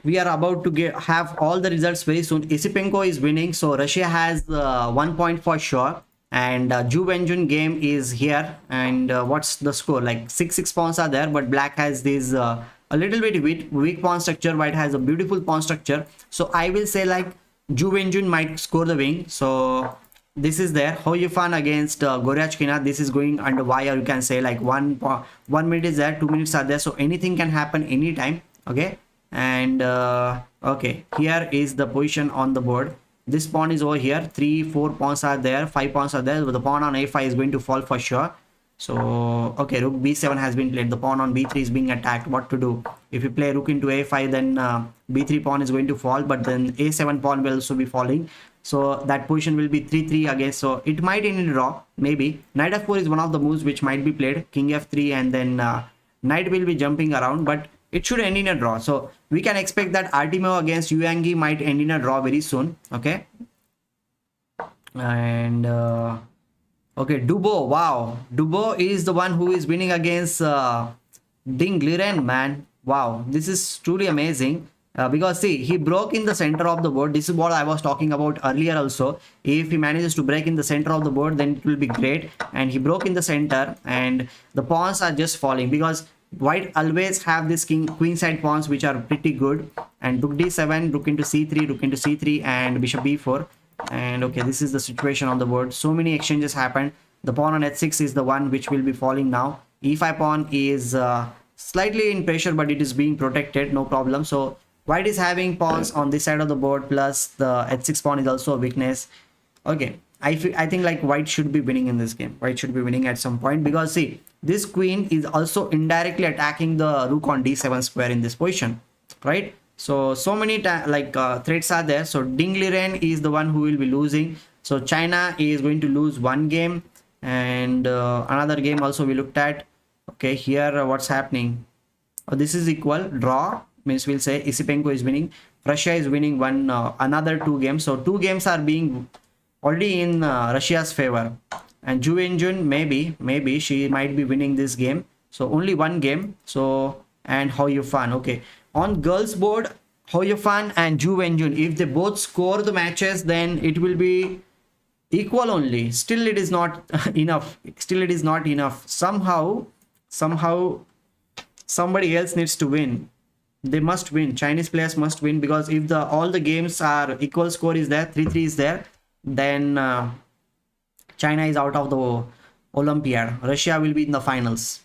we are about to have all the results very soon. Isipenko is winning, so Russia has 1 point for sure. and Zhu Wenjun game is here. And what's the score? Like 6 pawns are there, but black has this a little bit weak pawn structure, white has a beautiful pawn structure. So I will say like Zhu Wenjun might score the win. So this is there. Hou Yifan against Goryachkina. This is going under wire. You can say like 1 minute is there, 2 minutes are there, so anything can happen anytime. Okay, and okay, here is the position on the board. This pawn is over here. 3 4 pawns are there, 5 pawns are there, but the pawn on a5 is going to fall for sure. So okay, rook b7 has been played. The pawn on b3 is being attacked. What to do? If you play rook into a5, then b3 pawn is going to fall, but then a7 pawn will also be falling. So that position will be 3-3 against. So it might end in draw, maybe. Knight f4 is one of the moves which might be played. King f3, and then knight will be jumping around, but it should end in a draw. So we can expect that Artemio against Yuangi might end in a draw very soon. Okay. And okay, Dubo. Wow, Dubo is the one who is winning against Ding Liren, man. Wow, this is truly amazing. Because see, he broke in the center of the board. This is what I was talking about earlier also. If he manages to break in the center of the board, then it will be great. And he broke in the center, and the pawns are just falling because white always have this queen side pawns which are pretty good. And rook d7, rook into c3, rook into c3, and bishop b4. And okay, this is the situation on the board. So many exchanges happened. The pawn on h6 is the one which will be falling now. e5 pawn is slightly in pressure, but it is being protected, no problem. So white is having pawns on this side of the board, plus the h6 pawn is also a weakness. Okay, I think like white should be winning in this game. White should be winning at some point, because see, this queen is also indirectly attacking the rook on d7 square in this position, right? So many threats are there. So Ding Liren is the one who will be losing. So China is going to lose one game, and another game also we looked at. Okay, here what's happening? Oh, this is equal draw. Means we'll say Isipenko is winning. Russia is winning another 2 games. So 2 games are being already in Russia's favor. And Zhu Wenjun, maybe she might be winning this game. So only 1 game. So, and Hou Yifan. Okay, on girls board, Hou Yifan and Zhu Wenjun, if they both score the matches, then it will be equal only. Still it is not enough. Still it is not enough. Somehow somebody else needs to win. They must win. Chinese players must win, because if all the games are equal, score is there, 3-3 is there, then China is out of the Olympiad. Russia will be in the finals.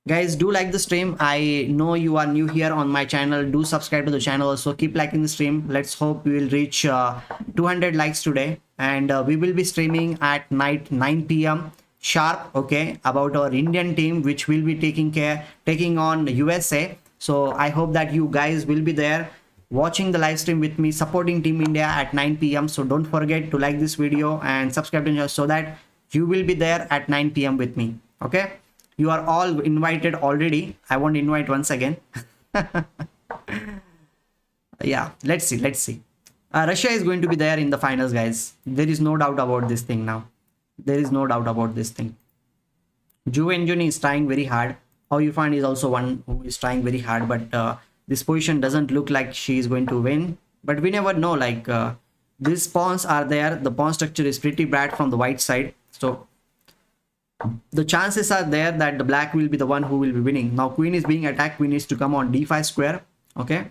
Guys, do like the stream. I know you are new here on my channel. Do subscribe to the channel. Also keep liking the stream. Let's hope we will reach 200 likes today, and we will be streaming at night 9 p.m. sharp. Okay, about our Indian team, which will be taking on USA. So I hope that you guys will be there watching the live stream with me, supporting Team India at 9 p.m. So don't forget to like this video and subscribe to the channel, so that you will be there at 9 p.m. with me. Okay, you are all invited already. I won't invite once again. Yeah, let's see. Russia is going to be there in the finals, guys. There is no doubt about this thing now. There is no doubt about this thing. Zhu Wenjun is trying very hard. Hou Yifan is also one who is trying very hard, but this position doesn't look like she is going to win. But we never know. Like these pawns are there. The pawn structure is pretty bad from the white side. So the chances are there that the black will be the one who will be winning. Now queen is being attacked. Queen needs to come on d5 square. Okay.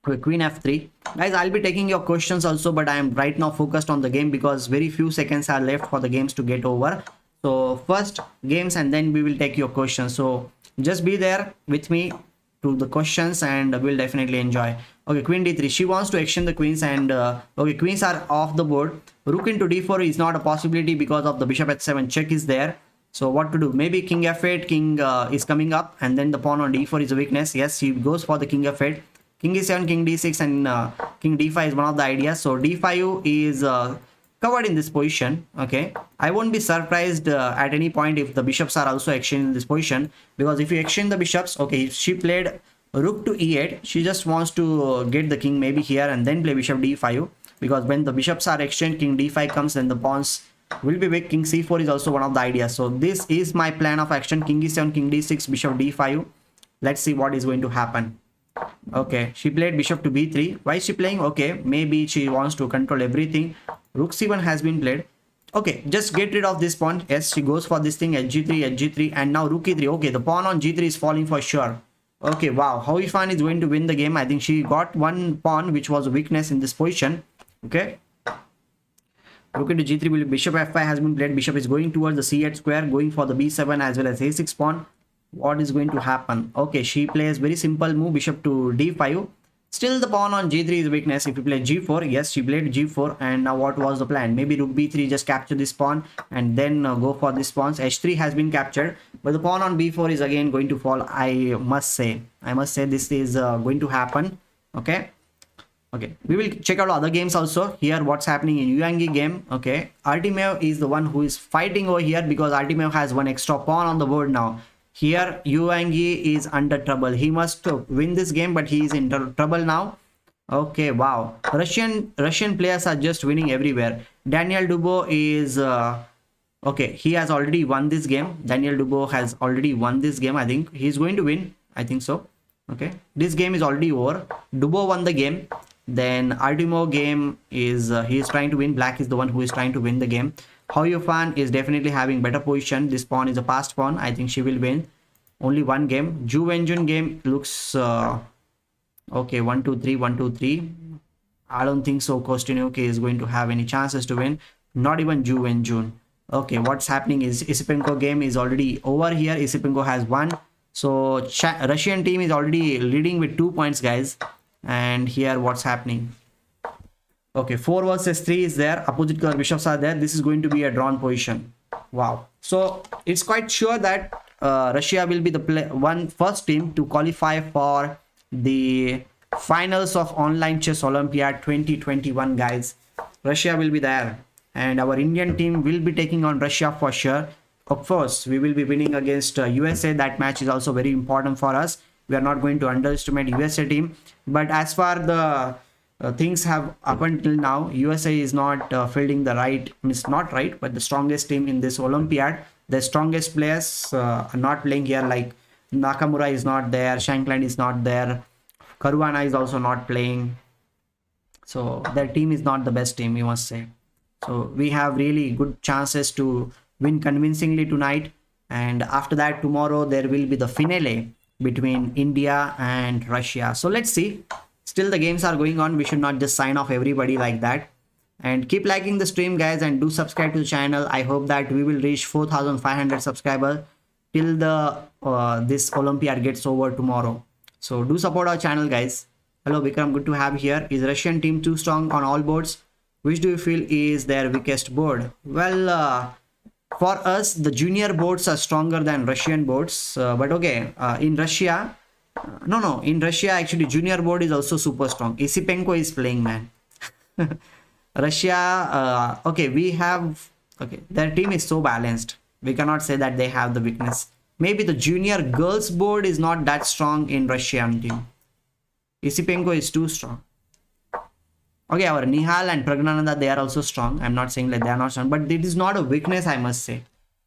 Queen f3. Guys, I'll be taking your questions also, but I am right now focused on the game, because very few seconds are left for the games to get over. So first games, and then we will take your questions. So just be there with me to the questions, and we'll definitely enjoy. Okay, queen d3. She wants to exchange the queens, and okay, queens are off the board. Rook into d4 is not a possibility because of the bishop h7 check is there. So what to do? Maybe king f8. King is coming up, and then the pawn on d4 is a weakness. Yes, he goes for the king f8. King e7, king d6, and king d5 is one of the ideas. So d5 is covered in this position. Okay, I won't be surprised at any point if the bishops are also exchanged in this position, because if you exchange the bishops, okay, if she played rook to e8, she just wants to get the king maybe here and then play bishop d5, because when the bishops are exchanged, king d5 comes, then the pawns will be weak. King c4 is also one of the ideas. So this is my plan of action. King e7, king d6, bishop d5. Let's see what is going to happen. Okay, she played bishop to b3. Why is she playing? Okay, maybe she wants to control everything. Rook c1 has been played. Okay, just get rid of this pawn. Yes, she goes for this thing, hg3, hg3, and now rook e3. Okay, the pawn on g3 is falling for sure. Okay, wow, Hou Yifan is going to win the game. I think she got one pawn which was a weakness in this position. Okay, rook into g3 will bishop f5 has been played. Bishop is going towards the c8 square, going for the b7 as well as a6 pawn. What is going to happen? Okay, she plays very simple move, bishop to d5. Still the pawn on g3 is weakness. If you play g4, yes, she played g4, and now what was the plan? Maybe rook b3, just capture this pawn and then go for this pawn. h3 has been captured, but the pawn on b4 is again going to fall. I must say this is going to happen. Okay, we will check out other games also. Here what's happening in Yuangi game. Okay, Artemev is the one who is fighting over here because Artemev has one extra pawn on the board now. Here Yuangi is under trouble. He must win this game, but he is in trouble now. Okay, wow, Russian players are just winning everywhere. Daniel Dubois is okay, he has already won this game. Daniel Dubois has already won this game. I think he's going to win, I think so. Okay, this game is already over. Dubois won the game. Then Artemev game is he is trying to win. Black is the one who is trying to win the game. Hou Yifan is definitely having better position. This pawn is a passed pawn. I think she will win. Only one game. Zhu Wenjun game looks okay. 1-2-3, 1-2-3. I don't think so. Kostyuk is going to have any chances to win. Not even Zhu Wenjun. Okay, what's happening is Isipenko game is already over here. Isipenko has won. So Russian team is already leading with 2 points, guys. And here what's happening? Okay, 4 versus 3 is there. Opposite color bishops are there. This is going to be a drawn position. Wow. So it's quite sure that Russia will be the first team to qualify for the finals of Online Chess Olympiad 2021, guys. Russia will be there, and our Indian team will be taking on Russia for sure. Of course, we will be winning against USA. That match is also very important for us. We are not going to underestimate USA team. But as far the things have up until now, USA is not fielding the right, not right, but the strongest team in this Olympiad. The strongest players are not playing here, like Nakamura is not there, Shankland is not there, Caruana is also not playing. So their team is not the best team, we must say. So we have really good chances to win convincingly tonight. And after that, tomorrow there will be the finale between India and Russia. So let's see. Still the games are going on. We should not just sign off everybody like that. And keep liking the stream, guys, and do subscribe to the channel. I hope that we will reach 4,500 subscribers till the this Olympiad gets over tomorrow. So do support our channel, guys. Hello Vikram, good to have you here. Is Russian team too strong on all boards? Which do you feel is their weakest board? Well, for us, the junior boards are stronger than Russian boards. But okay, in Russia, in Russia actually junior board is also super strong. Isipenko is playing, man. Russia, okay, their team is so balanced. We cannot say that they have the weakness. Maybe the junior girls board is not that strong in Russian team. Isipenko is too strong. Okay, our Nihal and Praggananandhaa, they are also strong. I'm not saying that they are not strong, but it is not a weakness, I must say.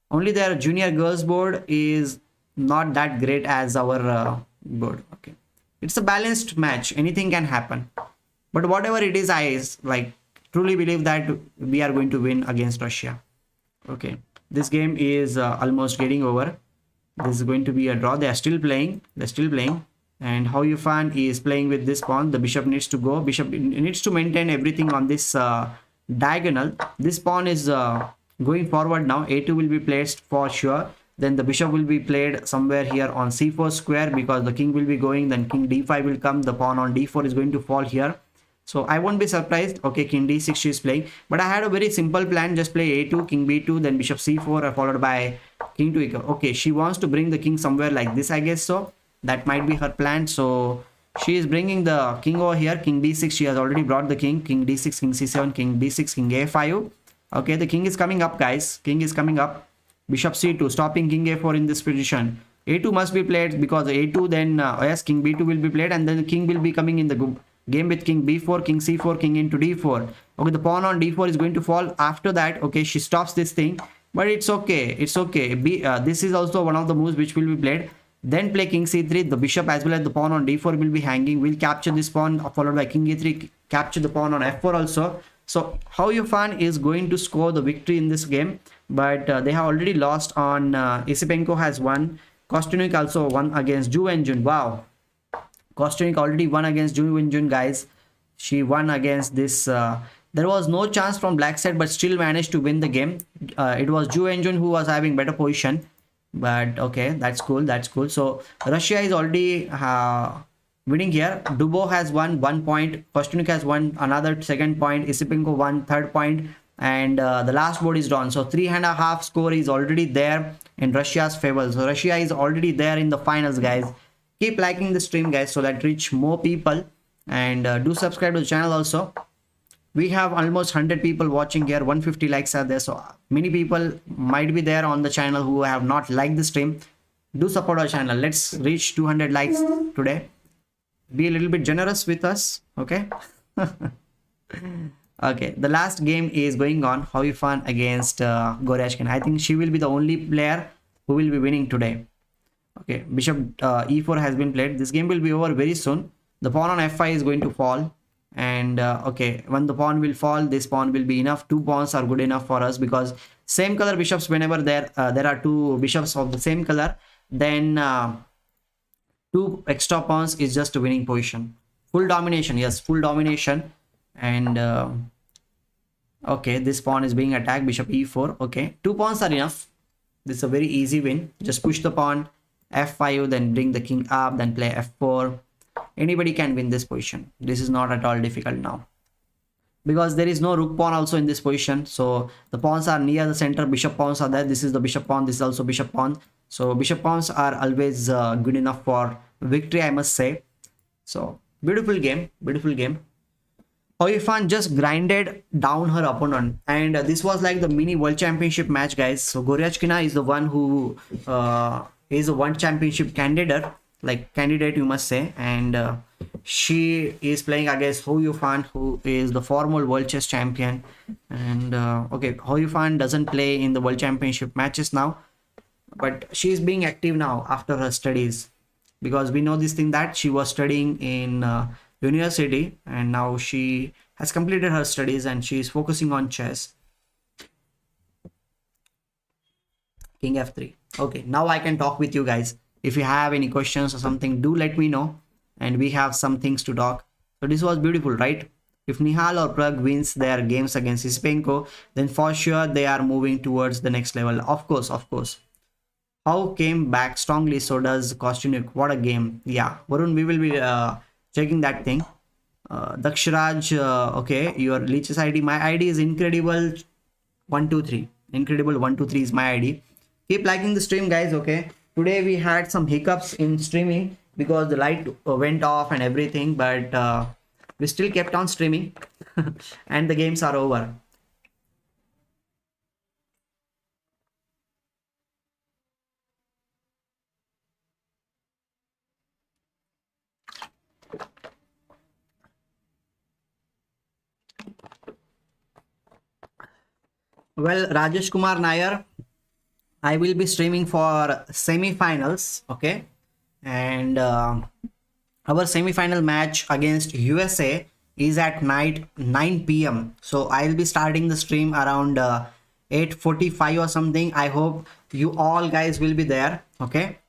Only their junior girls board is not that great as our board. Okay, it's a balanced match. Anything can happen. But whatever it is, I truly believe that we are going to win against Russia. Okay, this game is almost getting over. This is going to be a draw. They are still playing. And Hou Yifan is playing with this pawn. The bishop needs to go. Bishop needs to maintain everything on this diagonal. This pawn is going forward now. A2 will be placed for sure. Then the bishop will be played somewhere here on c4 square because the king will be going. Then king d5 will come. The pawn on d4 is going to fall here. So I won't be surprised. Okay, king d6 she is playing. But I had a very simple plan. Just play a2, king b2, then bishop c4 followed by king to e4. Okay, she wants to bring the king somewhere like this, I guess so. That might be her plan. So she is bringing the king over here. King b6, she has already brought the king. King d6, king c7, king b6, king a5. Okay, the king is coming up, guys. King is coming up. Bishop c2, stopping king a4 in this position. a2 must be played because a2, then yes, king b2 will be played, and then the king will be coming in the game with king b4, king c4, king into d4. Okay, the pawn on d4 is going to fall. After that, okay, she stops this thing, but it's okay. It's okay. This is also one of the moves which will be played. Then play king c3. The bishop as well as the pawn on d4 will be hanging. We'll capture this pawn followed by king e3. Capture the pawn on f4 also. So Hou Yifan is going to score the victory in this game, but they have already lost on Isipenko has won. Kostyuk also won against Ju Wenjun. Wow, Kostyuk already won against Ju Wenjun, guys. She won against this. There was no chance from black side, but still managed to win the game. It was Ju Wenjun who was having better position, but okay, that's cool. That's cool. So Russia is already winning here. Dubo has won 1 point. Kostyuk has won another second point. Isipenko won third point, and the last board is drawn. So 3.5 score is already there in Russia's favor. So Russia is already there in the finals, guys. Keep liking the stream, guys, so that reach more people, and do subscribe to the channel also. We have almost 100 people watching here. 150 likes are there, so many people might be there on the channel who have not liked the stream. Do support our channel. Let's reach 200 likes today. Be a little bit generous with us, okay? Okay, the last game is going on. Hou Yifan against Goryachkin. I think she will be the only player who will be winning today. Okay, bishop e4 has been played. This game will be over very soon. The pawn on f5 is going to fall, and okay, when the pawn will fall, this pawn will be enough. 2 pawns are good enough for us, because same color bishops, whenever there are 2 bishops of the same color, then 2 extra pawns is just a winning position. Full domination, yes, full domination. And okay, this pawn is being attacked. Bishop e4. Okay, 2 pawns are enough. This is a very easy win. Just push the pawn, f5, then bring the king up, then play f4. Anybody can win this position. This is not at all difficult now, because there is no rook pawn also in this position. So the pawns are near the center. Bishop pawns are there. This is the bishop pawn. This is also bishop pawn. So bishop pawns are always good enough for victory, I must say. So beautiful game, beautiful game. Hou Yifan just grinded down her opponent, and this was like the mini world championship match, guys. So Goryachkina is the one who is a one championship candidate, you must say, and she is playing against Hou Yifan, who is the former world chess champion. And okay, Hou Yifan doesn't play in the world championship matches now, but she is being active now after her studies, because we know this thing that she was studying in university, and now she has completed her studies and she is focusing on chess. King f3. Okay, now I can talk with you guys. If you have any questions or something, do let me know, and we have some things to talk. So this was beautiful, right? If Nihal or Prag wins their games against Isipenko, then for sure they are moving towards the next level. Of course, of course. Hou came back strongly, so does Kostyuk. What a game. Yeah, Varun, we will be checking that thing. Dakshraj, okay, your leeches ID. My ID is incredible123. Incredible123 is my ID. Keep liking the stream, guys, okay? Today we had some hiccups in streaming because the light went off and everything, but we still kept on streaming and the games are over. Well, Rajesh Kumar Nair, I will be streaming for semi-finals, okay? And our semi-final match against USA is at night 9 p.m. So I'll be starting the stream around 8:45 or something. I hope you all guys will be there, okay?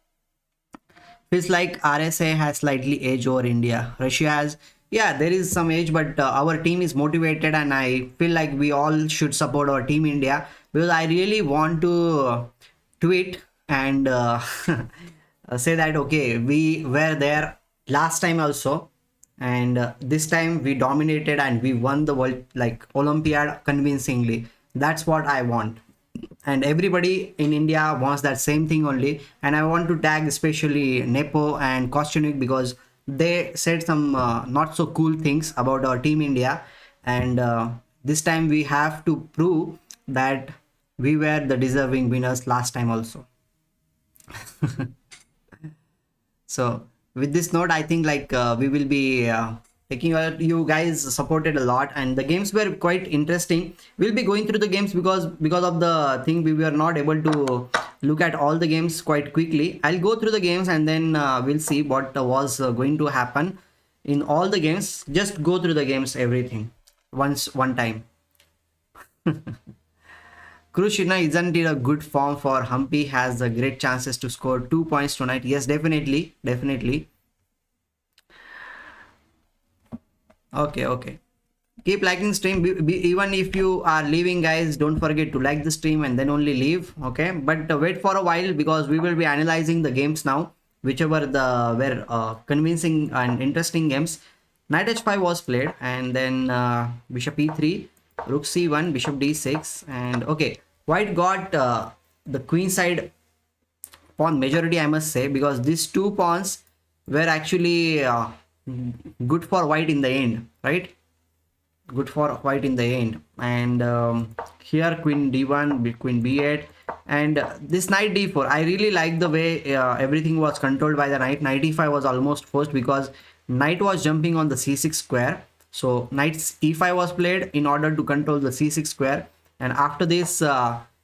Feels like RSA has slightly edge over India. Russia has, yeah, there is some age, but our team is motivated, and I feel like we all should support our team India, because I really want to tweet and say that, okay, we were there last time also, and this time we dominated and we won the world Olympiad convincingly. That's what I want, and everybody in India wants that same thing only. And I want to tag especially Nepo and Kostyuk, because they said some not so cool things about our team India, and this time we have to prove that we were the deserving winners last time also. So with this note, I think we will be taking you guys supported a lot, and the games were quite interesting. We'll be going through the games because of the thing we were not able to look at all the games quite quickly. I'll go through the games, and then we'll see what was going to happen in all the games. Just go through the games, everything one time. Krushina, isn't it a good form for Humpy? Has the great chances to score 2 points tonight. Yes, definitely, definitely. Okay, okay. Keep liking stream. Even if you are leaving, guys, don't forget to like the stream and then only leave. Okay, but wait for a while because we will be analyzing the games now, whichever the were convincing and interesting games. Knight h5 was played, and then bishop e3, rook c1, bishop d6, and okay, white got the queen side pawn majority, I must say, because these two pawns were actually good for white in the end, right? Good for white in the end. And here queen d1, queen b8, and this knight d4, I really like the way everything was controlled by the knight. Knight e5 was almost forced because knight was jumping on the c6 square, so knight e5 was played in order to control the c6 square. And after this,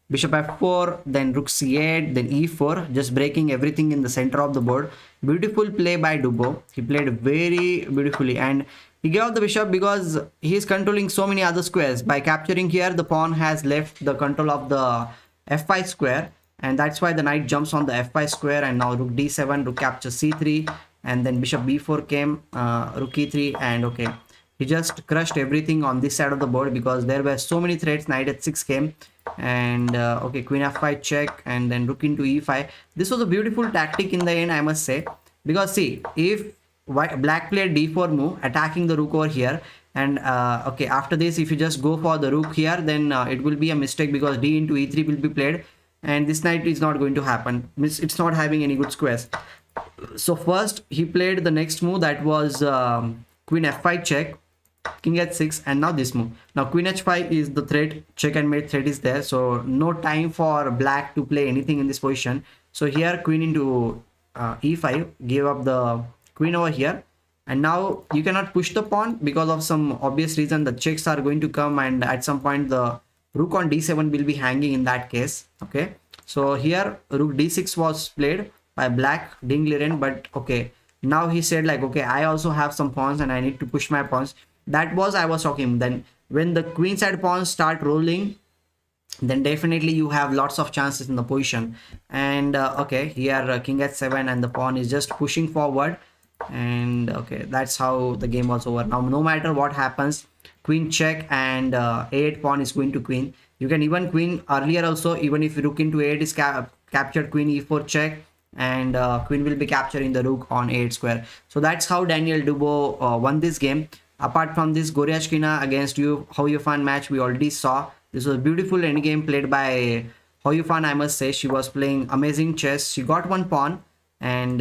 bishop f4, then rook c8, then e4, just breaking everything in the center of the board. Beautiful play by Dubo. He played very beautifully, and he gave up the bishop because he is controlling so many other squares. By capturing here, the pawn has left the control of the f5 square, and that's why the knight jumps on the f5 square. And now rook d7, rook captures c3, and then bishop b4 came, rook e3, and okay, he just crushed everything on this side of the board because there were so many threats. Knight h6 came, and okay, queen f5 check, and then rook into e5. This was a beautiful tactic in the end, I must say, because see, if black played d4 move attacking the rook over here, and okay, after this if you just go for the rook here, then it will be a mistake because d into e3 will be played, and this knight is not going to happen. It's not having any good squares. So first he played the next move, that was queen f5 check, king h6, and now this move. Now queen h5 is the threat, check and mate threat is there, so no time for black to play anything in this position. So here queen into e5 gave up the queen over here, and now you cannot push the pawn because of some obvious reason. The checks are going to come, and at some point the rook on d7 will be hanging in that case. Okay, so here rook d6 was played by black, Ding Liren, but okay, now he said like, okay, I also have some pawns and I need to push my pawns. That was I was talking. Then when the queen side pawns start rolling, then definitely you have lots of chances in the position. And okay, here king h7, and the pawn is just pushing forward, and okay, that's how the game was over. Now no matter what happens, queen check, and a8 pawn is going to queen. You can even queen earlier also, even if rook into a8 is captured, queen e4 check, and queen will be capturing the rook on a8 square. So that's how Daniel Dubois won this game. Apart from this, Goryachkina against Hou Yifan match we already saw. This was a beautiful endgame played by Hou Yifan, I must say. She was playing amazing chess. She got one pawn, and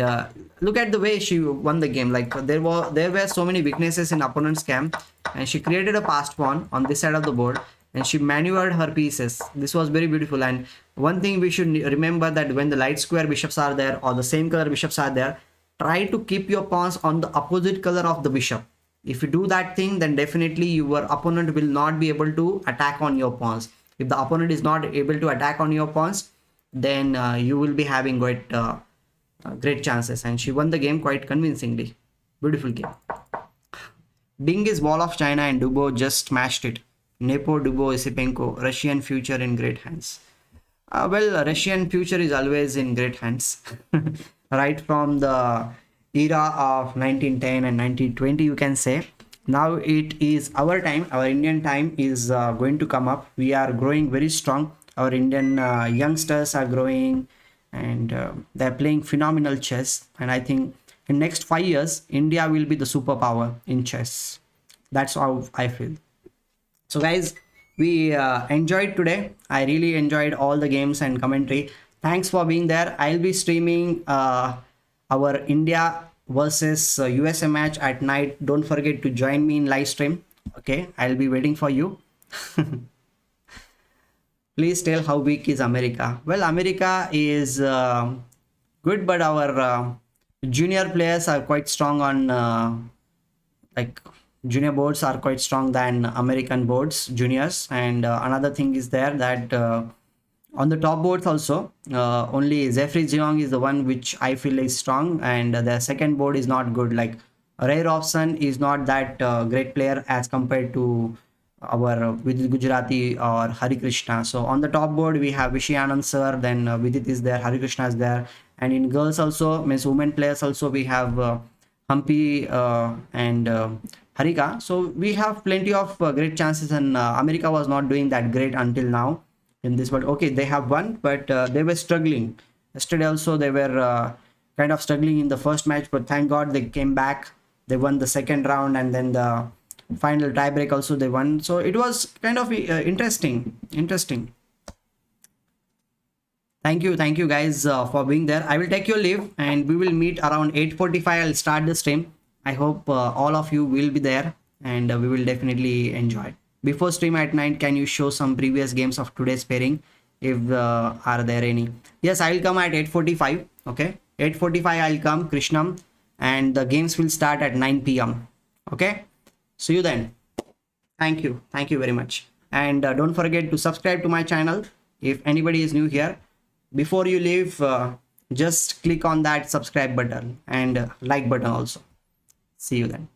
look at the way she won the game. Like there were so many weaknesses in opponent's camp, and she created a passed pawn on this side of the board, and she maneuvered her pieces. This was very beautiful. And one thing we should remember, that when the light square bishops are there or the same color bishops are there, try to keep your pawns on the opposite color of the bishop. If you do that thing, then definitely your opponent will not be able to attack on your pawns. If the opponent is not able to attack on your pawns, then you will be having great chances. And she won the game quite convincingly. Beautiful game. Ding is wall of China, and Dubois just smashed it. Nepo, Dubois, Isipenko, Russian future in great hands. Well, Russian future is always in great hands. Right from the era of 1910 and 1920, you can say. Now it is our time. Our Indian time is going to come up. We are growing very strong. Our Indian youngsters are growing, and they're playing phenomenal chess. And I think in next 5 years, India will be the superpower in chess. That's how I feel. So guys, we enjoyed today. I really enjoyed all the games and commentary. Thanks for being there. I'll be streaming our India versus USA match at night. Don't forget to join me in live stream. Okay, I'll be waiting for you. Please tell how weak is America. Well, America is good, but our junior players are quite strong on like junior boards are quite strong than American boards juniors. And another thing is there that on the top boards also, only Jeffrey Jeong is the one which I feel is strong, and the second board is not good. Like Ray Robson is not that great player as compared to our Vidit Gujrathi or Harikrishna. So on the top board we have Vishy Anand sir, then Vidit is there, Harikrishna is there, and in girls also, means women players also, we have Humpy and Harika. So we have plenty of great chances, and America was not doing that great until now in this, but okay, they have won, but they were struggling yesterday also. They were kind of struggling in the first match, but thank God they came back. They won the second round, and then the final tiebreak also they won. So it was kind of interesting. Thank you guys for being there. I will take your leave, and we will meet around 8:45. I'll start the stream. I hope all of you will be there, and we will definitely enjoy. Before stream at night, can you show some previous games of today's pairing, if are there any? Yes, I will come at 8:45. Okay, 8:45 I'll come, Krishnam, and the games will start at 9 p.m. Okay, see you then. Thank you very much, and don't forget to subscribe to my channel if anybody is new here. Before you leave, just click on that subscribe button and like button also. See you then.